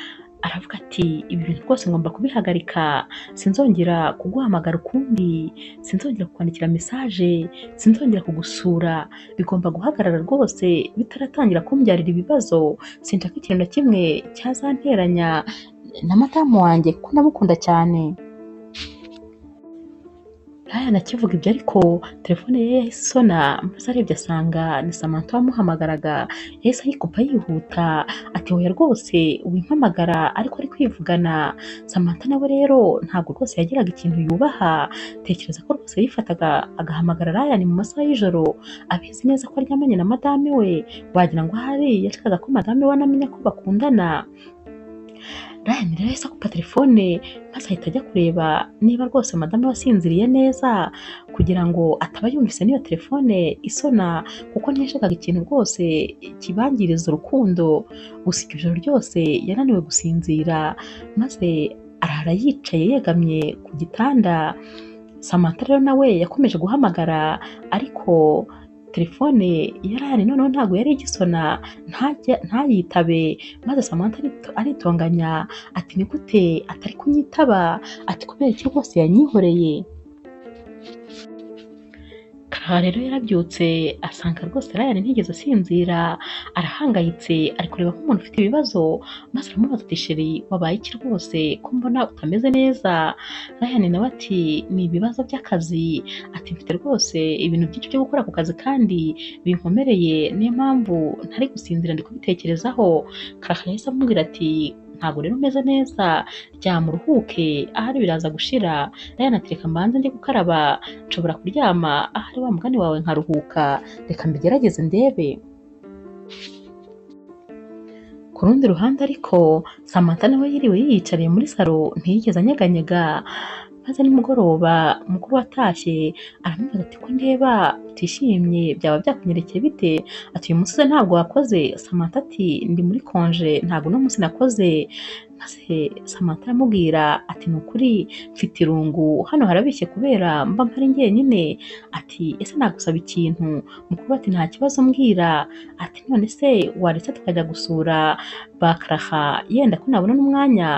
aravuga ati ibi bintu rwose ngomba kubihagarika, sinzongera kuguhamagara ukundi, sinzongera kukwandikira message, sinzongera kugusura, bigomba guhagarara rwose bitaratangira kumbyarira ibibazo. Sinshaka ikintu na kimwe cyazanteranya na madamu wanjye kuko ndamukunda cyane. Ryan akivuga ibyo ariko telefone ye yahise isona, maze arebye asanga ni Samantha wamuhamagaraga, yahise ayikupa yihuta ati oya rwose wimpamagara ariko ari kwivugana. Samantha nawe rero ntabwo rwose yagiraga ikintu yubaha, tekereza ko rwose yifataga agahamagara Ryan mu masaha y'ijoro abizi neza ko aryamanye na madame we, wagira ngo ahari yashakaga ko madame we anamenya ko bakundana. Ryan rero yahise akupa telefone maze ahita ajya kureba niba rwose madame wasinziriye neza, kugira ngo ataba yumvise n'iyo telefone isona, kuko ntiyashakaga ikintu rwose kibangiriza urukundo. Gusa ijoro ryose yananiwe gusinzira maze arara yicaye yegamye ku gitanda. Samantha rero nawe yakomeje guhamagara ariko telefone ya Ryan noneho ntabwo yari igisona, ntayitabe, maze Samantha aritonganya ati ni gute atari kunyitaba, ati kubera iki rwose yanyihoreye. Clara rero yarabyutse asanga rwose Ryan ntigeze asinzira, arahangayitse ari kureba nk'umuntu ufite ibibazo, maze aramubaza ati sheri wabaye iki rwose ko mbona utameze neza? Ryan nawe ati ni ibibazo by'akazi, ati mfite rwose ibintu byinshi byo gukora ku kazi kandi binkomereye, niyo mpamvu ntari gusinzira ndi kubitekerezaho. Clara yahise amubwira ati ntabwo rero umeze neza, ryama uruhuke ahari biraza gushira. Ryan ati reka mbanze njye gukaraba, nshobora kuryama ahari wa mugani wawe nkaruhuka, reka mbigerageze ndebe. Ku rundi ruhande ariko Samantha nawe yiriwe yiyicariye muri salo ntiyigeze anyeganyega, maze nimugoroba mukuru watashye aramubaza ati ko ndeba utishimye byaba byakunyerekeye bite? Ati uyu munsi ntabwo wakoze? Samantha ati ndi muri konje ntabwo uno munsi nakoze. Maze Samantha aramubwira ati ni ukuri mfite irungu hano harabishye kubera mba mpari njyenyine. Ati ese nagusaba ikintu? Mukuru ati nta kibazo mbwira. Ati none se waretse tukajya gusura ba Clara, yenda ko nabona n'umwanya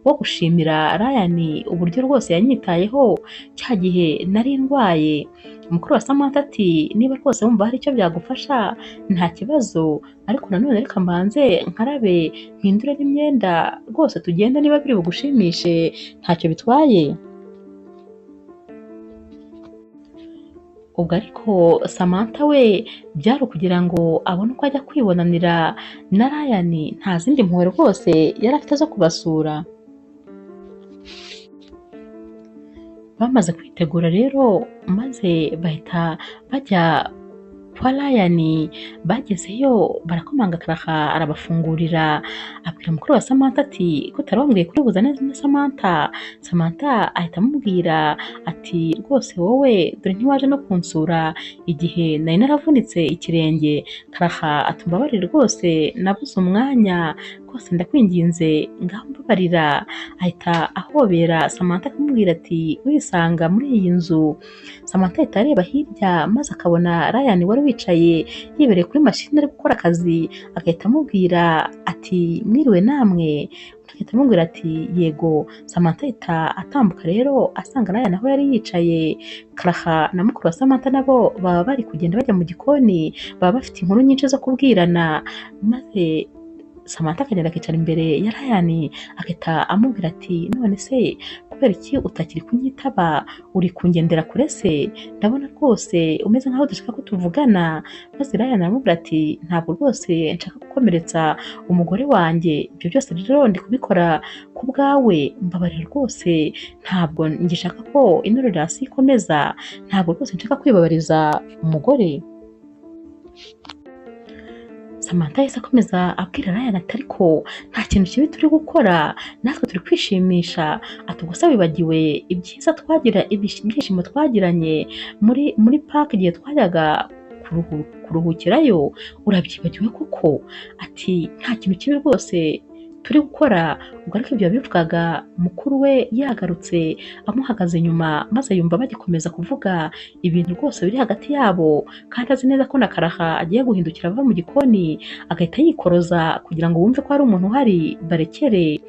wo gushimira Ryan uburyo rwose yanyitayeho cya gihe nari ndwaye. Mukuru wa Samantha ati niba rwose wumva hari icyo byagufasha nta kibazo, ariko nanone reka mbanze nkarabe mpindure n'imyenda rwose tugende niba biri bugushimishe ntacyo bitwaye. Ubwo ariko Samantha we byari ukugira ngo abone uko ajya kwibonanira na Ryan, nta zindi mpuhwe rwose yari afite zo kubasura. Bamaze kwitegura rero maze bahita bajya kwa Ryan, bagezeyo barakomanga Clara arabafungurira, abwira mukuru wa Samantha ati ko utarambwiye kuribuza neza na Samantha. Samantha ahita amubwira ati rwose wowe dore ntiwaje no kunsura igihe nari naravunitse ikirenge. Clara ati mbabarire rwose nabuze umwanya rwose ndakwinginze ngaho mbabarira. Ahita ahobera Samantha akamubwira ati wisanga muri iyi nzu. Samantha ahita areba hirya maze akabona Ryan wari wicaye yibereye kuri mashini ari gukora akazi, agahita amubwira ati mwiriwe namwe. Agahita amubwira ati yego. Samantha ahita atambuka rero asanga Ryan aho yari yicaye. Clara na mukuru wa Samantha nabo baba bari kugenda bajya mu gikoni, baba bafite inkuru nyinshi zo kubwirana, maze Samantha akagenda akicara imbere ya Ryan agahita amubwira ati none se kubera iki utakiri kunyitaba, uri kungendera kure se? Ndabona rwose umeze nkaho udashaka ko tuvugana. Maze Ryan aramubwira ati ntabwo rwose nshaka gukomeretsa umugore wanjye, ibyo byose rero ndi kubikora ku bwawe, mbabarira rwose ntabwo ngishaka ko ino relation ikomeza, ntabwo rwose nshaka kwibabariza umugore. Samantha yahise akomeza abwira Ryan ati ariko nta kintu kibi turi gukora, natwe turi kwishimisha. Ati ubwo se wibagiwe ibyiza ibyishimo twagiranye muri park igihe twajyaga kuruhukirayo, urabyibagiwe koko? Ati nta kintu kibi rwose turi gukora. Ubwo ariko ibyo yabivugaga mukuru we yagarutse amuhagaze inyuma, maze yumva bagikomeza kuvuga ibintu rwose biri hagati yabo, kandi azi neza ko na Clara agiye guhindukira ava mu gikoni agahita yikoroza kugira ngo bumve ko hari umuntu uhari barekere.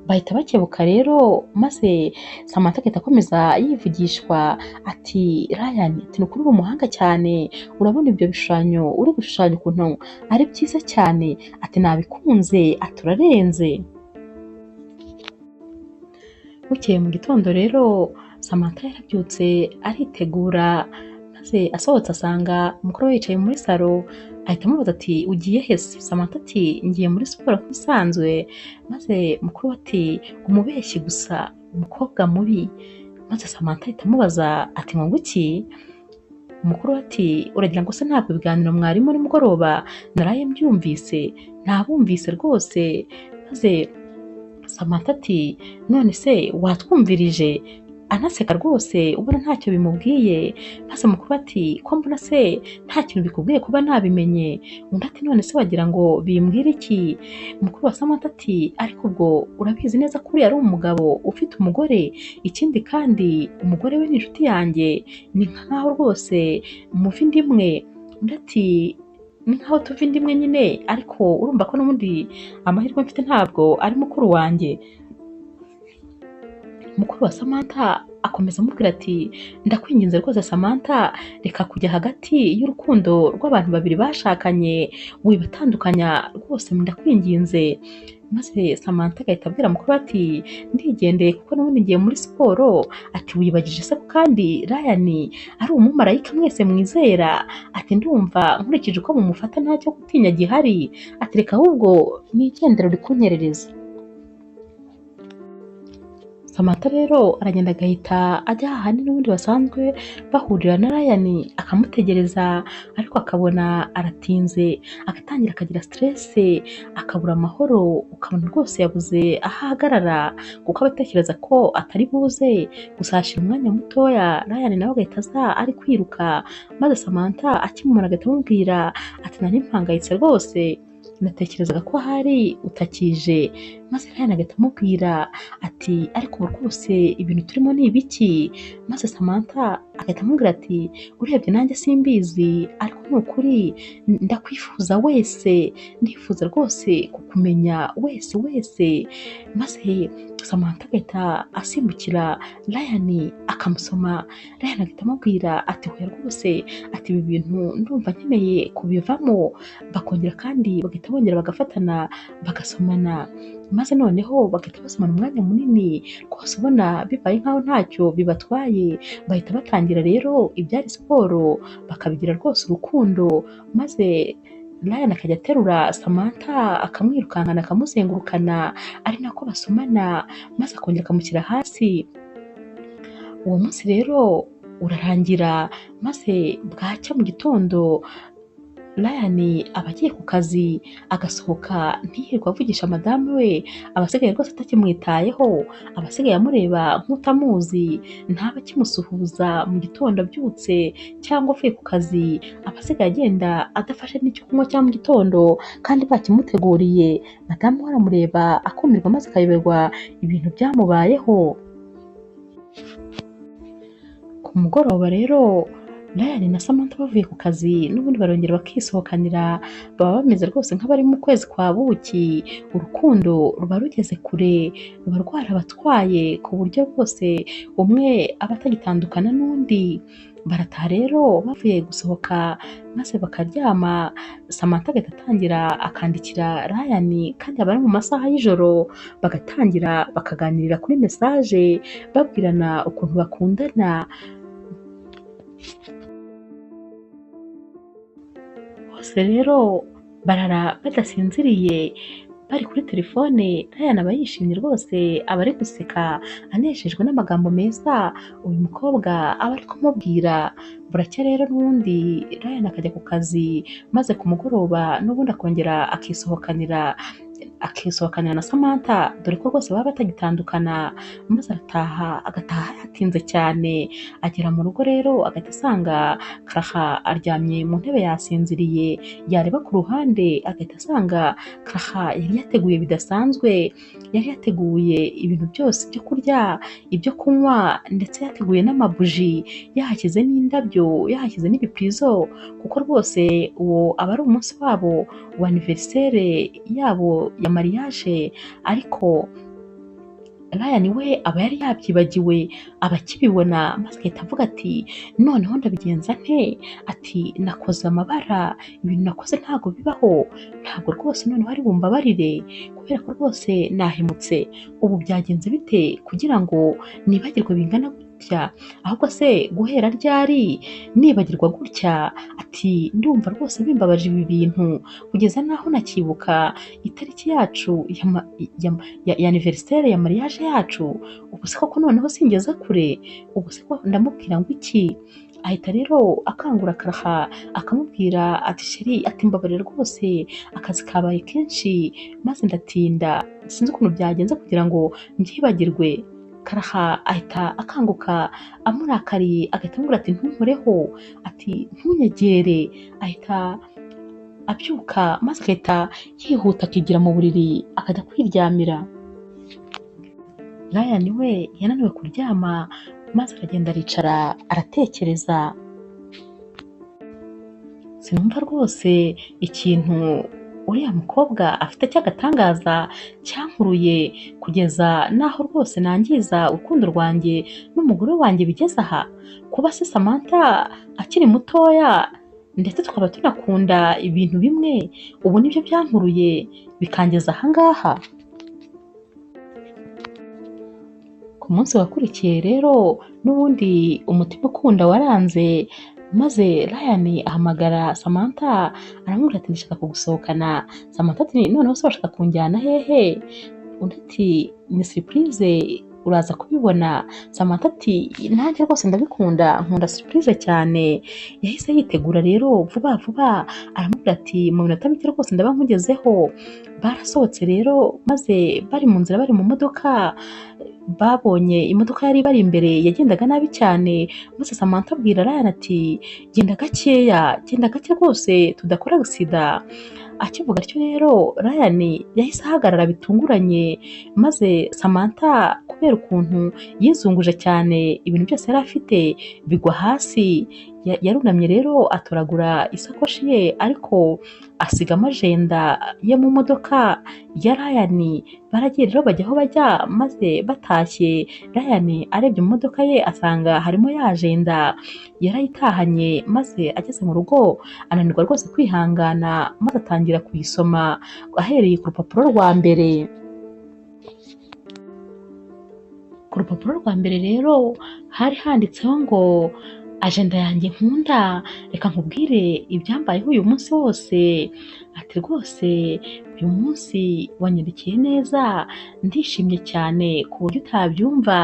Bahita bakebuka rero maze Samantha agahita akomeza yivugishwa ati Ryan ati nukuri uri umuhanga cyane, urabona ibyo bishushanyo uri gushushanya ukuntu ari byiza cyane, ati nabikunze, ati urarenze. Bukeye mu gitondo rero Samantha yarabyutse aritegura, maze asohotse asanga umukuru we yicaye muri salo, ahita amubaza ati ugiye he se? Samantha ati ngiye muri siporo nk'isanzwe. Maze mukuru we ati umubeshyi gusa umukobwa mubi. Maze Samantha ahita amubaza ati ngo iki? Umukuru we ati uragira ngo se ntabwo ibiganiro mwarimu nimugoroba naraye mbyumvise? Ntabumvise rwose. Maze Samantha ati none se watwumvirije? Anaseka rwose ubona ntacyo bimubwiye. Maze mukuru ati ko mbona se nta kintu bikubwiye kuba nabimenye? Undi ati none se wagira ngo bimbwire iki? Mukuru wa Samantha ati ariko ubwo urabizi neza ko uriya ari umugabo ufite umugore, ikindi kandi umugore we ni inshuti yanjye, ni nkaho rwose muva inda imwe. Undi ati ni nkaho tuva inda imwe nyine, ariko urumva ko n'ubundi amahirwe mfite ntabwo ari mukuru wanjye. Mukuru wa Samantha akomeza amubwira ati ndakwinginze rwose Samantha, reka kujya hagati y'urukundo rw'abantu babiri bashakanye, wibatandukanya rwose ndakwinginze. Maze Samantha agahita abwira mukuru we ati ndigendeye kuko n'ubundi ngiye muri siporo. Ati wibagije se ko kandi Ryan ari umumarayika mwese mwizera? Ati ndumva nkurikije uko mumufata ntacyo gutinya gihari. Ati reka ahubwo nigendere uri kunyerereza. Samantha rero aragenda agahita ajya hahandi n'ubundi basanzwe bahurira na Ryan, akamutegereza ariko akabona aratinze, agatangira akagira stress, akabura amahoro, ukabona rwose yabuze aho ahagarara kuko aba atekereza ko atari buze. Gusa hashira umwanya mutoya Ryan nawe agahita aza ari kwiruka, maze Samantha akimubona agahita amubwira ati nari mpangayitse rwose, natekerezaga ko ahari utakije. Maze Ryan agahita amubwira ati ariko ubu rwose ibintu turimo ni ibiki? Maze Samantha agahita amubwira ati urebye nanjye simbizi, ariko ni ukuri ndakwifuza wese, ndifuza rwose kukumenya wese. Maze Samantha agahita asimbukira Ryan akamusoma. Ryan agahita amubwira ati hoya rwose, ati ibi bintu ndumva nkeneye kubivamo. Bakongera kandi bagahita bongera bagafatana bagasomana, maze noneho bagahita basomana umwanya munini rwose ubona bibaye nkaho ntacyo bibatwaye. Bahita batangira rero ibyari siporo bakabigira rwose urukundo, maze Ryan akajya aterura Samantha akamwirukankana akamuzengurukana ari nako basomana, maze akongera akamushyira hasi. Uwo munsi rero urarangira, maze bwacya mu gitondo Ryan aba agiye ku kazi, agasohoka ntiyirirwa avugisha madamu we, aba asigaye rwose atakimwitayeho, aba asigaye amureba nk'utamuzi, ntaba akimusuhuza mu gitondo abyutse cyangwa avuye ku kazi, aba asigaye agenda adafashe n'icyo kunywa cya mu gitondo kandi bakimuteguriye. Madamu we aramureba akumirwa maze akayoberwa ibintu byamubayeho. Ku mugoroba rero Ryan na Samantha bavuye ku kazi n'ubundi barongera bakisohokanira, baba bameze rwose nk'abari mu kwezi kwa buki. Urukundo ruba rugeze kure, ruba rwarabatwaye ku buryo rwose umwe aba atagitandukana n'undi. Barataha rero bavuye gusohoka maze bakaryama, Samantha agahita atangira akandikira Ryan, kandi aba ari mu masaha y'ijoro, bagatangira bakaganirira kuri message babwirana ukuntu bakundana. Bose rero barara badasinziriye bari kuri telefone. Ryan aba yishimye rwose, aba ari guseka anejejwe n'amagambo meza uyu mukobwa aba ari kumubwira. Buracya rero n'ubundi Ryan akajya ku kazi, maze ku mugoroba n'ubundi akongera akisohokanira na Samantha, dore ko rwose baba batagitandukana. Maze agataha yatinze cyane, agera mu rugo rero agahita asanga Clara aryamye mu ntebe yasinziriye, yareba ku ruhande agahita asanga Clara yari yateguye bidasanzwe, yari yateguye ibintu byose byo kurya, ibyo kunywa, ndetse yateguye n'amabuji, yahashyize n'indabyo, yahashyize n'ibipirizo, kuko rwose uwo aba ari umunsi wabo wa anniversaire yabo ya mariage. Ariko Ryan we aba yari yabyibagiwe, aba akibibona, maze agahita avuga ati noneho ndabigenza nte? Ati nakoze amabara, ibintu nakoze ntabwo bibaho, ntabwo rwose noneho ari bumbabarire kubera ko rwose nahemutse. Ubu byagenze bite kugira ngo nibagirwe bingana gutya? Ahubwo se guhera ryari nibagirwa gutya? Ati ndumva rwose bimbabaje ibi bintu, kugeza naho nakibuka itariki yacu ya anniversaire ya mariage yacu. Ubu se koko noneho singeze kure? Ubu se ndamubwira ngo iki? Ahita rero akangura Clara akamubwira ati sheri, ati mbabarira rwose akazi kabaye kenshi maze ndatinda, sinzi ukuntu byagenze kugira ngo mbyibagirwe. Clara ahita akanguka amurakariye, agahita amubwira ati ntunkoreho, ati ntunyegere. Ahita abyuka maze agahita yihuta akigira mu buriri akajya kwiryamira. Ryan we yananiwe kuryama, maze aragenda aricara aratekereza. Sinumva rwose ikintu uriya mukobwa afite cy'agatangaza cyankuruye kugeza n'aho rwose nangiza urukundo rwanjye n'umugore wanjye bigeze aha. Kuba se Samantha akiri mutoya ndetse tukaba tunakunda ibintu bimwe, ubu nibyo byankuruye bikangeza aha ngaha. Ku munsi wakurikiye rero n'ubundi umutima ukunda waranze, maze Ryan ahamagara Samantha aramubwira ati ndashaka kugusohokana. Samantha ati noneho se urashaka kunjyana hehe? Undi ati ni surprise uraza kubibona. Samantha ati nanjye rwose ndabikunda, nkunda surprise cyane. Yahise yitegura rero vuba vuba aramubwira ati mu minota mike rwose ndaba nkugezeho. Barasohotse rero maze bari mu nzira bari mu modoka, babonye imodoka yari bari imbere yagendaga nabi cyane, maze Samantha abwira Ryan ati genda gakeya, genda gake rwose tudakora agisida. Akivuga atyo rero Ryan yahise ahagarara bitunguranye, maze Samantha kubera ukuntu yizunguje cyane ibintu byose yari afite bigwa hasi. Yarunamye rero atoragura isakoshi ye ariko asigamo ajenda ye mu modoka ya Ryan. Baragiye rero bajya aho bajya, maze batashye Ryan arebye mu modoka ye asanga harimo ya ajenda yarayitahanye, maze ageze mu rugo ananirwa rwose kwihangana, maze atangira kuyisoma ahereye ku rupapuro rwa mbere. Ku rupapuro rwa mbere rero hari handitseho ngo ajenda yanjye nkunda, reka nkubwire ibyambayeho uyu munsi wose. Ati rwose uyu munsi wanyandikiye neza, ndishimye cyane ku buryo utabyumva.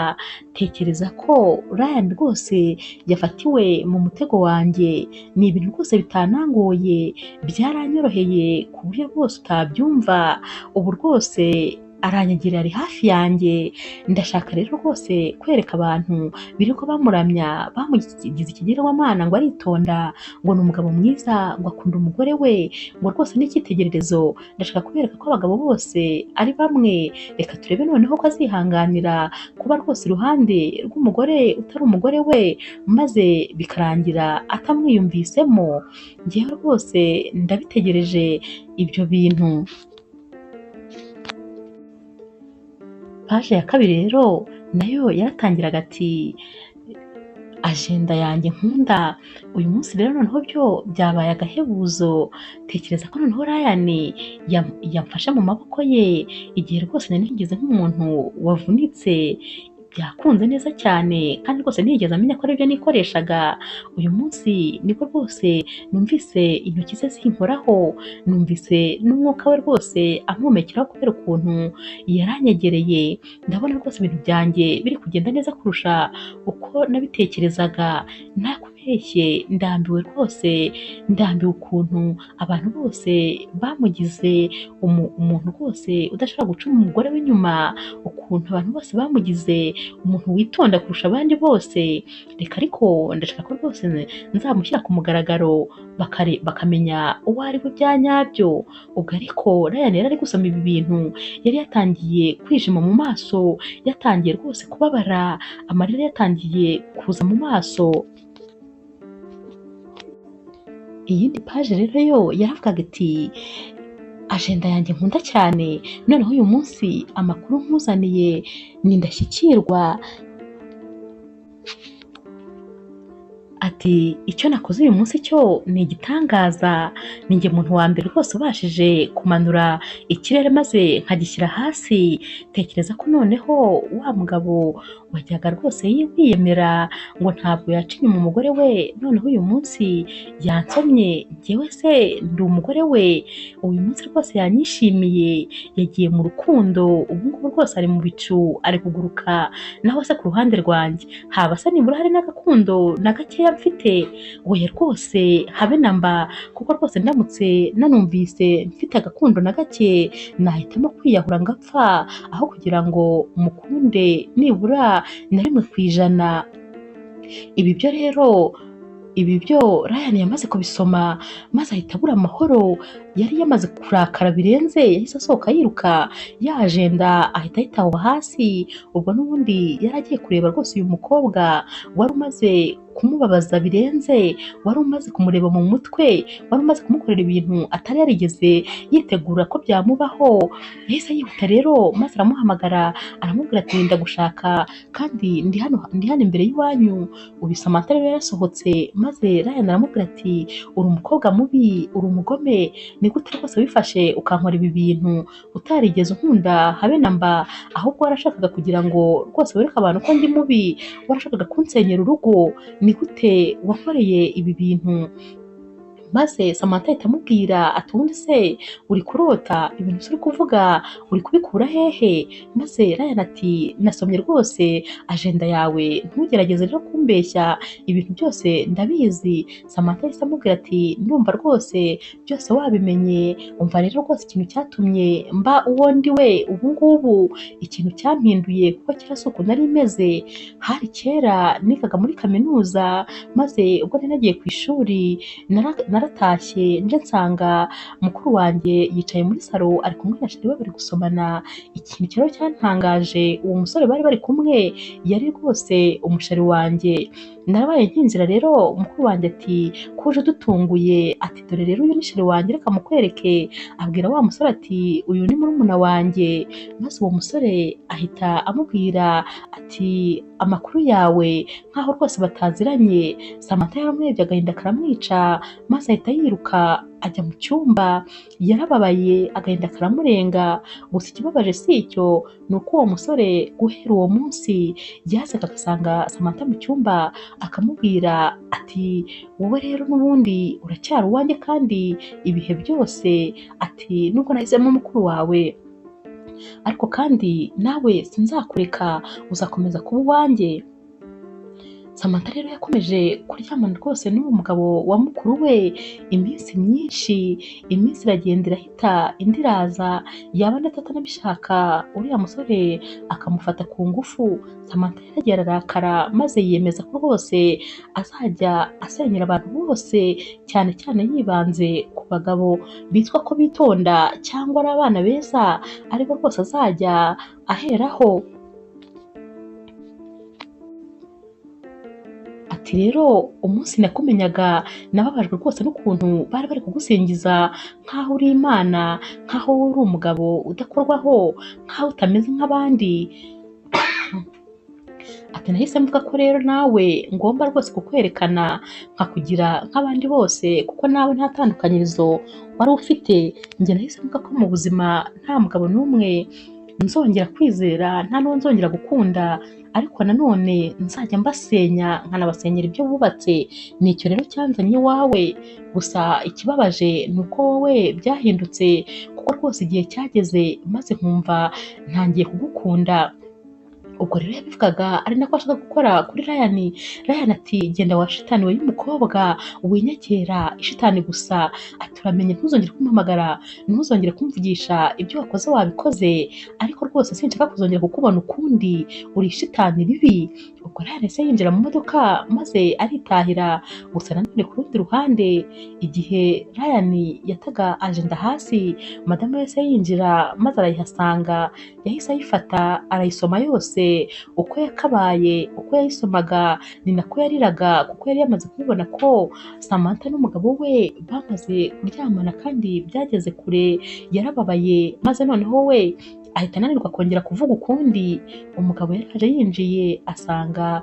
Tekereza ko Ryan rwose yafatiwe mu mutego wanjye, ni ibintu rwose bitanangoye, byaranyoroheye ku buryo rwose utabyumva. Ubu rwose aranyegereye ari hafi yanjye. Ndashaka rero rwose kwereka abantu birirwa bamuramya bamugize ikigirwamana ngo aritonda, ngo ni umugabo mwiza, ngo akunda umugore we, ngo rwose ni icyitegererezo. Ndashaka kubereka ko abagabo bose ari bamwe. Reka turebe noneho ko azihanganira kuba rwose iruhande rw'umugore utari umugore we, maze bikarangira atamwiyumvisemo. Njyewe rwose ndabitegereje ibyo bintu. Paje ya kabiri rero nayo yaratangiraga ati ajenda yanjye nkunda. Uyu munsi rero noneho byo byabaye agahebuzo. Tekereza ko noneho Ryan yamfashe mu maboko ye igihe rwose nari nigeze nk'umuntu wavunitse. Byakunze neza cyane kandi rwose ntiyigeze amenya ko aribyo nikoreshaga. Uyu munsi niko rwose numvise intoki ze zinkoraho, numvise n'umwuka we rwose ampumekeraho kubera ukuntu yaranyegereye. Ndabona rwose ibintu byanjye biri kugenda neza kurusha uko nabitekerezaga. Ntakubeshye ndambiwe rwose, ndambiwe ukuntu abantu bose bamugize umuntu rwose udashobora guca umugore w'inyuma, ukuntu abantu bose bamugize umuntu witonda kurusha abandi bose. Reka ariko ndashaka ko rwose nzamushyira ku mugaragaro bakamenya uwo ari we bya nyabyo. Ubwo ariko Ryan yari ari gusoma ibi bintu, yari yatangiye kwijima mu maso, yatangiye rwose kubabara, amarira yatangiye kuza mu maso. Iyindi paje rero yo yaravugaga iti ajenda yanjye nkunda cyane, noneho uyu munsi amakuru nkuzaniye ni ndashyikirwa. Ati icyo nakoze uyu munsi cyo ni igitangaza, ni njye muntu wa mbere rwose ubashije kumanura ikirere maze nkagishyira hasi. Tekereza ko noneho wa mugabo wajyaga rwose yiyemera ngo ntabwo yaca inyuma umugore we, noneho uyu munsi yansomye, njyewe se ndi umugore we. Uyu munsi rwose yanyishimiye, yagiye mu rukundo, ubu ngubu rwose ari mu bicu, ari kuguruka. Naho se ku ruhande rwanjye haba se nibura hari n'agakundo na gakeya mfite? Oya rwose habe namba, kuko rwose ndamutse nanumvise mfite agakundo na gake nahitamo kwiyahura ngapfa aho kugira ngo mukunde nibura na 1%. Ibi byo rero ibi byo Ryan yamaze kubisoma maze ahita abura amahoro. Yari yamaze kurakara birenze, yahise asohoka yiruka, ya ajenda ahita ayitaho hasi. Ubwo n'ubundi yari agiye kureba rwose uyu mukobwa wari umaze kumubabaza birenze, wari umaze kumureba mu mutwe, wari umaze kumukorera ibintu atari yarigeze yitegura ko byamubaho. Yahise yihuta rero maze aramuhamagara aramubwira ati ndagushaka kandi ndi hano imbere y'iwanyu. Uyu Samantha rero yarasohotse maze Ryan aramubwira ati uri umukobwa mubi, uri umugome, ni gute rwose wifashe ukankora ibi bintu utarigeze unkunda habe na mba, ahubwo warashakaga kugira ngo rwose wereke abantu ko ndi mubi, warashakaga kunsenyera urugo, ni gute wankoreye ibi bintu? Maze Samantha ahita amubwira ati ubundi se uri kurota ibintu uri kuvuga uri kubikura hehe? Maze Ryan ati nasomye rwose ajenda yawe, ntugerageze rero kumbeshya, ibintu byose ndabizi. Samantha yahise amubwira ati ndumva rwose byose wabimenye, umva rero rwose ikintu cyatumye mba uwo ndi we ubu ngubu, ikintu cyampinduye kuko kera si uko nari meze. Hari kera nigaga muri kaminuza, maze ubwo nari nagiye ku ishuri naratashye nje nsanga mukuru wanjye yicaye muri salo ari kumwe na sheri we bari gusomana. Ikintu rero cyantangaje, uwo musore bari bari kumwe yari rwose umusheri wanjye. Narabaye nkinjira rero mukuru wanjye ati kuje udutunguye, ati dore rero uyu ni sheri wanjye reka mukwereke. Abwira wa musore ati uyu ni murumuna wanjye. Maze uwo musore ahita amubwira ati amakuru yawe, nkaho rwose bataziranye. Samantha yaramwebye agahinda karamwica maze ahita yiruka ajya mu cyumba. Yarababaye agahinda karamurenga, gusa ikibabaje si icyo, ni uko uwo musore guhera uwo munsi yazaga agasanga Samantha mu cyumba akamubwira ati wowe rero n'ubundi uracyari uwanjye kandi ibihe byose, ati nubwo nahisemo mukuru wawe ariko kandi nawe sinzakureka, uzakomeza kuba uwanjye. Samantha rero yakomeje kuryamana rwose n'uwo mugabo wa mukuru we iminsi myinshi, iminsi iragenda irahita indi iraza, yaba ndetse atanabishaka uriya musore akamufata ku ngufu. Samantha yaragiye ararakara maze yiyemeza ko rwose azajya asenyera abantu bose, cyane cyane yibanze ku bagabo bitwa ko bitonda cyangwa ari abana beza, ariko rwose azajya aheraho. Ati rero umunsi nakumenyaga nababajwe rwose n'ukuntu bari bari kugusingiza nk'aho uri Imana, nk'aho uri umugabo udakorwaho, nk'aho utameze nk'abandi. Ati nahise mvuga ko rero nawe ngomba rwose kukwerekana nkakugira nk'abandi bose, kuko nawe nta tandukanyirizo wari ufite. Njye nahise mvuga ko mu buzima nta mugabo n'umwe nzongera kwizera, nta n'uwo nzongera gukunda, ariko nanone nzajya mbasenya nkanabasenyera ibyo bubatse. Nicyo rero cyanzanye iwawe, gusa ikibabaje ni uko wowe byahindutse, kuko rwose igihe cyageze maze nkumva ntangiye kugukunda. Ubwo rero yabivugaga ari nako ashaka gukora kuri Ryan. Ryan ati genda wa shitani we y'umukobwa winyegera ishitani gusa, ati uramenye ntuzongere kumpamagara, ntuzongere kumvugisha, ibyo wakoze wabikoze, ariko rwose sinshaka kuzongera kukubona ukundi, uri ishitani ribi. Ubwo Ryan yahise yinjira mu modoka maze aritahira. Gusa nanone ku rundi ruhande, igihe Ryan yataga ajenda hasi, madamu yahise yinjira maze arayihasanga. Yahise ayifata arayisoma yose uko yakabaye. Uko yayisomaga ni nako yariraga, kuko yari yamaze kubibona ko Samantha n'umugabo we bamaze kuryamana kandi byageze kure. Yarababaye maze noneho we ahita ananirwa kongera kuvuga ukundi. Umugabo yari aje yinjiye asanga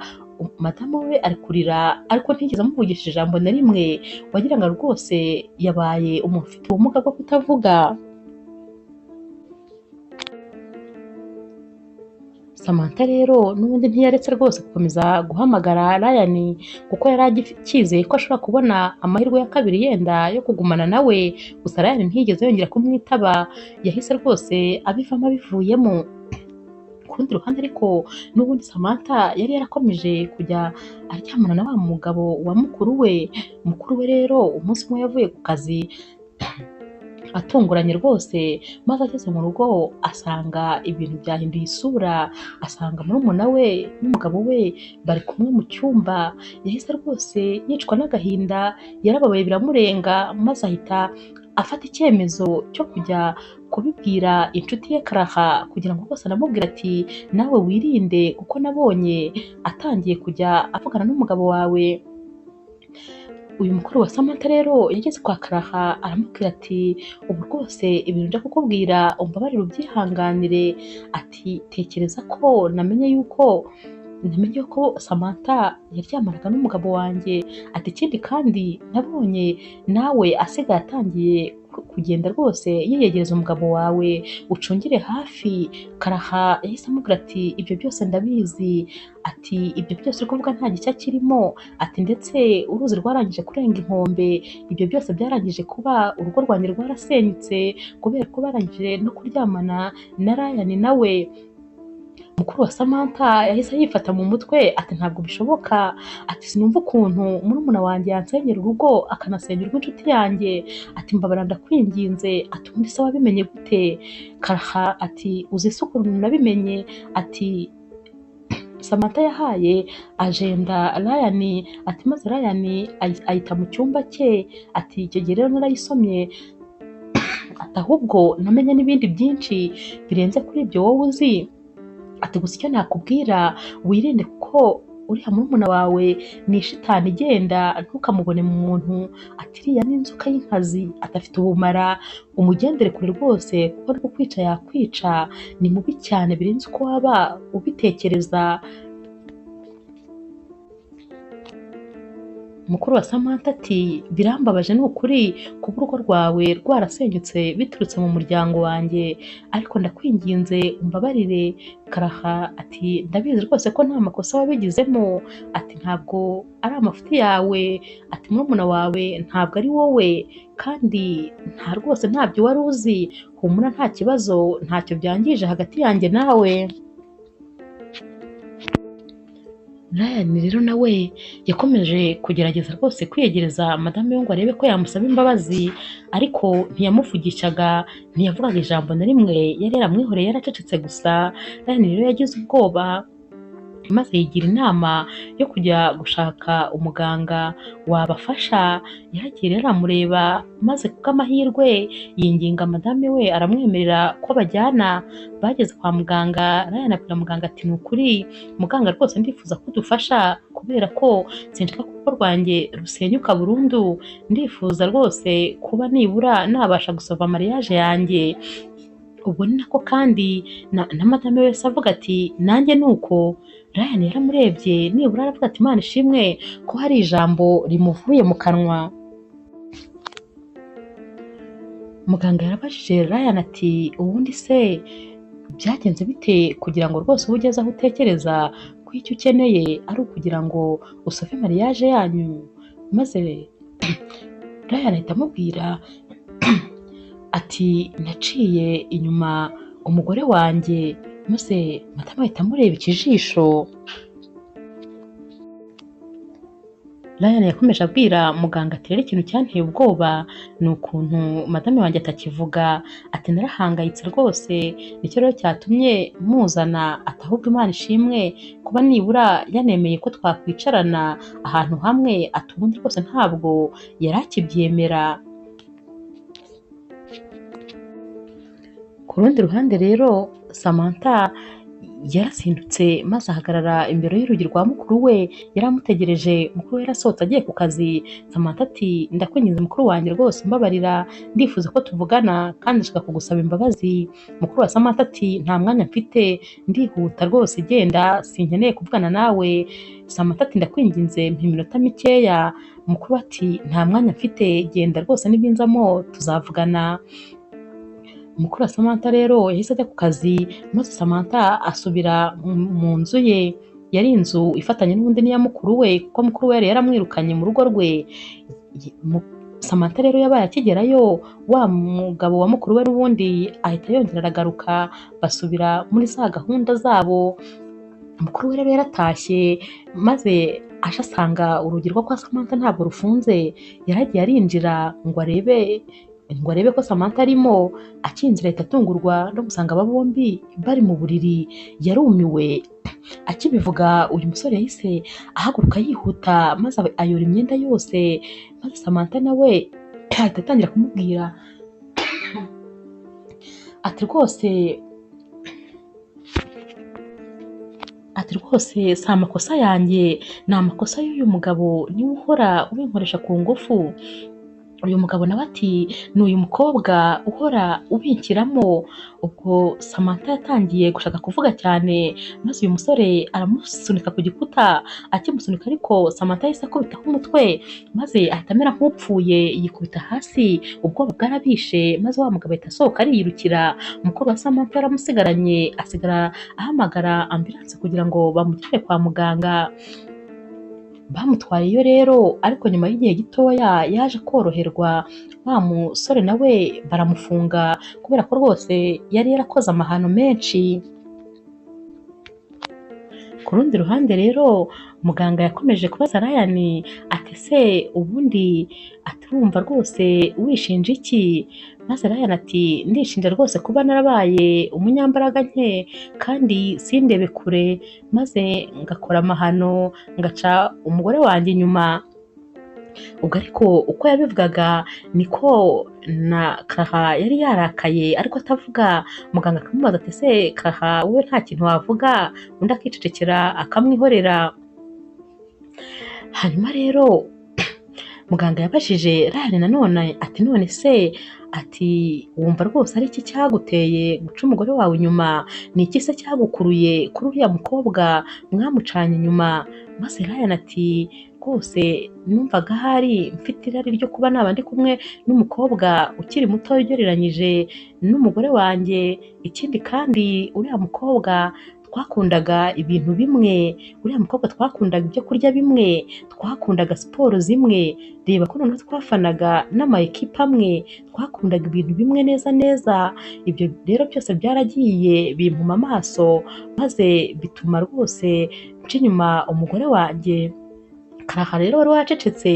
madamu we ari kurira, ariko ntigeze amuvugisha ijambo na rimwe. Wagira ngo rwose yabaye umuntu ufite ubumuga bwo kutavuga. Samantha rero n'ubundi ntiyaretse rwose gukomeza guhamagara Ryan, kuko yari agicyizeye ko ashobora kubona amahirwe ya kabiri yenda yo kugumana nawe. Gusa Ryan ntiyigeze yongera kumwitaba, yahise rwose abivamo abivuyemo. Ku rundi ruhande ariko n'ubundi Samantha yari yarakomeje kujya aryamana na wa mugabo wa mukuru we. Mukuru we rero umunsi umwe yavuye ku kazi atunguranye rwose, maze ageze mu rugo asanga ibintu byahinduye isura. Asanga murumuna we n'umugabo we bari kumwe mu cyumba. Yahise rwose yicwa n'agahinda, yarababaye biramurenga, maze ahita afata icyemezo cyo kujya kubibwira inshuti ye Karaha kugira ngo rwose anamubwira ati nawe wirinde kuko nabonye atangiye kujya avugana n'umugabo wawe. Uyu mukuru wa Samantha rero yageze kwa Karaha aramubwira ati ubu rwose ibintu njya kukubwira umbabarire ubyihanganire, ati tekereza ko namenye ko Samantha yaryamanaga n'umugabo wanjye, ati ikindi kandi nabonye nawe asigaye atangiye kugenda rwose yiyegereza umugabo wawe, ucungire hafi. Karaha yahise amubwira ati ibyo byose ndabizi, ati ibyo byose uri kuvuga nta gishya kirimo, ati ndetse uruzi rwarangije kurenga inkombe, ibyo byose byarangije kuba urugo rwanjye rwarasenyutse kubera ko barangije no kuryamana na Ryan nawe. Mukuru wa Samantha yahise yifata mu mutwe ati ntabwo bishoboka, ati sinumva ukuntu murumuna wanjye yansenyera urugo akanasenyera urw'inshuti yanjye, ati mbabara ndakwinginze, ati ubundi se wabimenye gute? Karaha ati uzi se ukuntu nabimenye? Ati Samantha yahaye agenda Ryan, ati maze Ryan ayita mu cyumba cye, ati icyo gihe rero narayisomye, ati ahubwo namenye n'ibindi byinshi birenze kuri ibyo wowe uzi, ati gusa icyo nakubwira wirinde kuko uriya murumuna wawe ni shitani igenda, ntukamubone mu muntu, ati iriya ni inzoka y'inkazi, adafite ubumara, umugendere kure rwose kuko ari kukwica yakwica, ni mubi cyane birenze uko waba ubitekereza. Mukuru wa Samantha ati birambabaje ni ukuri kuba urugo rwawe rwarasenyutse biturutse mu muryango wanjye, ariko ndakwinginze umbabarire. Karaha ati ndabizi rwose ko nta makosa wabigizemo, ati ntabwo ari amafuti yawe, ati murumuna wawe ntabwo ari wowe, kandi rwose ntabyo wari uzi, humura nta kibazo, ntacyo byangije hagati yanjye nawe. Ryan rero nawe yakomeje kugerageza rwose kwiyegereza madame we ngo arebe ko yamusaba imbabazi, ariko ntiyamuvugishaga, ntiyavugaga ijambo na rimwe, yari yaramwihoreye yaracecetse gusa. Ryan rero yagize ubwoba maze yigira inama yo kujya gushaka umuganga wabafasha. Yagiye rero aramureba maze kubw'amahirwe yinginga madame we aramwemerera ko bajyana. Bageze kwa muganga, Ryan abwira muganga ati ni ukuri muganga rwose ndifuza ko udufasha kubera ko sinshaka ko urugo rwanjye rusenyuka burundu, ndifuza rwose kuba nibura nabasha gusova mariage yanjye. Ubwo ni nako kandi na madame wese avuga ati nanjye nuko. Ryan yaramurebye nibura aravuga ati Imana ishimwe ko hari ijambo rimuvuye mu kanwa. Muganga yarabajije Ryan ati ubundi se byagenze bite kugira ngo rwose uba ugeze aho utekereza ko icyo ukeneye ari ukugira ngo usove mariage yanyu? Maze Ryan ahita amubwira ati naciye inyuma umugore wanjye, maze madame ahita amureba ikijisho. Ryan yakomeje abwira muganga ati rero ikintu cyanteye ubwoba ni ukuntu madame wanjye atakivuga, ati narahangayitse rwose, nicyo rero cyatumye muzana, ati ahubwo Imana ishimwe kuba nibura yanemeye ko twakwicarana ahantu hamwe, ati ubundi rwose ntabwo yari akibyemera. Ku rundi ruhande rero Samantha yarasindutse maze ahagarara imbere y'urugi rwa mukuru we, yari amutegereje. Mukuru we yarasohotse agiye ku kazi. Samantha ati ndakwinginze mukuru wanjye rwose mbabarira, ndifuza ko tuvugana kandi ndashaka kugusaba imbabazi. Mukuru wa Samantha ati nta mwanya mfite, ndihuta rwose genda, sinkeneye kuvugana nawe. Samantha ati ndakwinginze mpa iminota mikeya. Mukuru ati nta mwanya mfite, genda rwose nibinzamo tuzavugana. Mukuru wa Samantha rero yahise ajya ku kazi, maze Samantha asubira mu nzu ye. Yari inzu ifatanye n'ubundi n'iya mukuru we kuko mukuru we yari yaramwirukanye mu rugo rwe. Samantha rero yabaye akigerayo, wa mugabo wa mukuru we n'ubundi ahita yongera aragaruka, basubira muri za gahunda zabo. Mukuru we rero yaratashye, maze aje asanga urugi rwo kwa Samantha ntabwo rufunze. Yaragiye arinjira ngo arebe ko Samantha arimo. Akinjira ahita atungurwa no gusanga aba bombi bari mu buriri. Yarumiwe. Akibivuga uyu musore yahise ahaguruka yihuta maze ayora imyenda yose, maze Samantha nawe ahita atangira kumubwira ati rwose si amakosa yanjye, ni amakosa y'uyu mugabo niwe uhora ubinkoresha ku ngufu. Uyu mugabo nawe ati ni uyu mukobwa uhora ubinshyiramo. Ubwo Samantha yatangiye gushaka kuvuga cyane, maze uyu musore aramusunika ku gikuta. Akimusunika ariko Samantha yahise akubitaho umutwe, maze ahita amera nk'upfuye yikubita hasi. Ubwoba bwarabishe, maze wa mugabo ahita asohoka ariyirukira. Umukobwa wa Samantha yaramusigaranye, asigara ahamagara ambulance kugira ngo bamujyane kwa muganga. Bamutwayeyo rero, ariko nyuma y'igihe gitoya yaje koroherwa. Wa musore nawe baramufunga kubera ko rwose yari yarakoze amahano menshi. Ku rundi ruhande rero, muganga yakomeje kubaza Ryan ati ese ubundi urumva rwose wishinja iki? Maze Ryan ati ndishinja rwose kuba narabaye umunyambaraga nke kandi sindebe kure, maze ngakora amahano ngaca umugore wanjye inyuma. Ubwo ariko uko yabivugaga niko na Clara yari yarakaye ariko atavuga. Muganga akamubaza ati ese Clara wowe nta kintu wavuga? Undi akicecekera akamwihorera. Hanyuma rero muganga yabajije Ryan nanone ati none se ati wumva rwose ari iki cyaguteye guca umugore wawe inyuma? Ni iki se cyagukuruye kuri uriya mukobwa mwamucanye inyuma? Maze Ryan ati rwose numvaga ahari mfite irari ryo kuba naba ndi kumwe n'umukobwa ukiri muto ugereranyije n'umugore wanjye. Ikindi kandi uriya mukobwa twakundaga ibintu bimwe, uriya mukobwa twakundaga ibyo kurya bimwe, twakundaga siporo zimwe. Reba ko noneho twafanaga n'ama ekipe amwe, twakundaga ibintu bimwe neza neza. Ibyo rero byose byaragiye bimpuma amaso, maze bituma rwose nca inyuma umugore wanjye. Clara rero wari wacecetse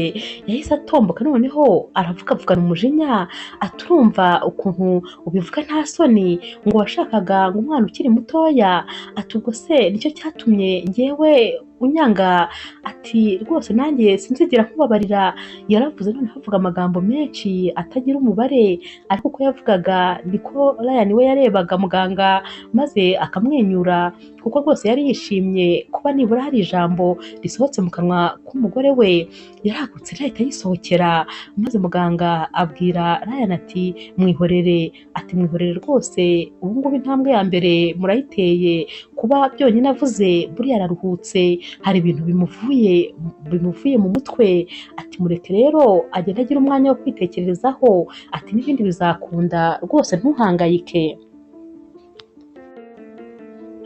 yahise atomboka, noneho aravugavugana umujinya ati urumva ukuntu ubivuga nta soni, ngo washakaga ngo umwana ukiri mutoya? Ati ubwo se nicyo cyatumye njyewe unyanga? Ati rwose nanjye sinzigera nkubabarira. Yaravuze noneho avuga amagambo menshi atagira umubare, ariko uko yavugaga niko Ryan we yarebaga muganga maze akamwenyura, kuko rwose yari yishimye kuba nibura hari ijambo risohotse mu kanwa k'umugore we. Yaragutse ahita yisohokera, maze muganga abwira Ryan ati mwihorere. Ati mwihorere rwose, ubu ngubu intambwe ya mbere murayiteye. Kuba byonyine avuze buriya araruhutse, hari ibintu bimuvuye mu mutwe. Ati mureke rero agenda agira umwanya wo kwitekerezaho, ati n'ibindi bizakunda rwose ntuhangayike.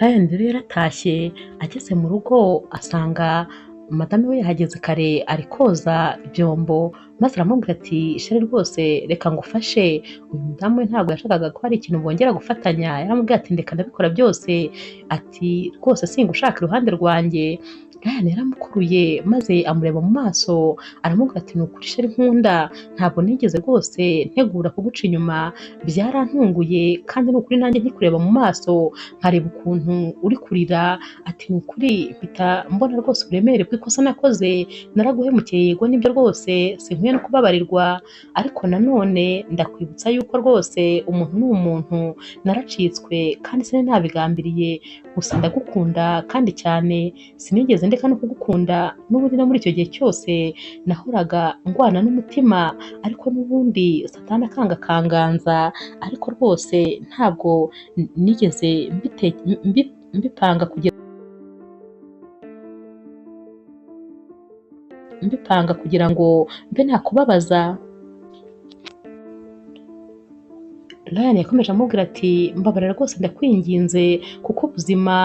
Ryan rero yaratashye, ageze mu rugo asanga madame we yahageze kare ari koza ibyombo, maze aramubwira ati sheri rwose reka ngufashe. Uyu mudamu we ntabwo yashakaga ko hari ikintu bongera gufatanya, yaramubwiye ati ndeka ndabikora byose. Ati rwose singushaka iruhande rwanjye. Ryan yaramukuruye maze amureba mu maso aramubwira ati ni ukuri sheri nkunda, ntabwo nigeze rwose ntegura kuguca inyuma, byarantunguye kandi ni ukuri nanjye nkikureba mu maso nkareba ukuntu uri kurira. Ati ni ukuri mpita mbona rwose uburemere bw'ikosa nakoze, naraguhemukiye yego nibyo rwose sinkwiye no kubabarirwa, ariko nanone ndakwibutsa yuko rwose umuntu ni umuntu. Naracitswe kandi sinari nabigambiriye, gusa ndagukunda kandi cyane, sinigeze ndeka no kugukunda. N'ubundi no muri icyo gihe cyose nahoraga ndwana n'umutima, ariko n'ubundi satani akanga akanganza, ariko rwose ntabwo nigeze mbipanga kugira ngo mbe nakubabaza. Ryan yakomeje amubwira ati mbabarira rwose ndakwinginze, kuko ubuzima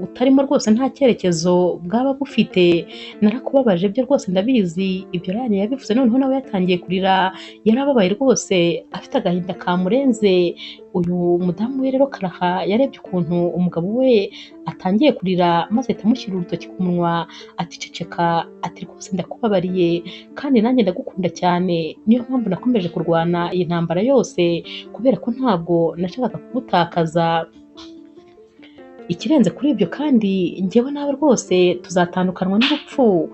utarimo rwose nta cyerekezo bwaba bufite. Narakubabaje byo rwose ndabizi. Ibyo Ryan yabivuze noneho nawe yatangiye kurira, yarababaye rwose afite agahinda kamurenze. Uyu mudamu we rero Clara yarebye ukuntu umugabo we atangiye kurira, maze ahita amushyira urutoki ku munwa ati ceceka, ati rwose ndakubabariye kandi nanjye ndagukunda cyane, niyo mpamvu nakomeje kurwana iyi ntambara yose, kubera ko ntabwo nashakaga kugutakaza. Ikirenze kuri ibyo kandi njyewe nawe rwose tuzatandukanywa n'urupfu.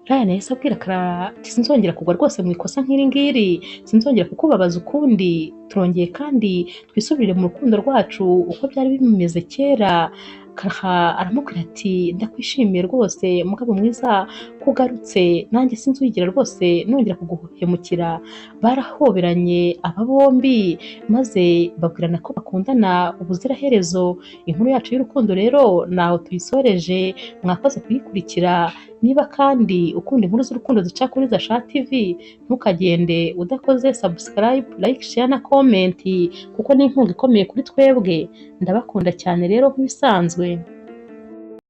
Ryan yahise abwira Clara ati sinzongera kugwa rwose mu ikosa nk'iri ngiri, sinzongera kukubabaza ukundi. turongeye kandi twisubirire mu rukundo rwacu uko byari bimeze kera. Karaha aramubwira ati ndakwishimiye rwose mugabo mwiza ko ugarutse, nanjye sinzigera rwose nongera kuguhemukira. Barahoberanye aba bombi maze babwirana ko bakundana ubuziraherezo. Inkuru yacu y'urukundo rero naho tuyisoreje, mwakoze kuyikurikira. Niba kandi ukunda inkuru z'urukundo zica kuri Zasha TV, ntukagende udakoze subscribe, like, share na comment kuko ni inkunga ikomeye kuri twebwe. Ndabakunda cyane rero nk'ibisanzwe.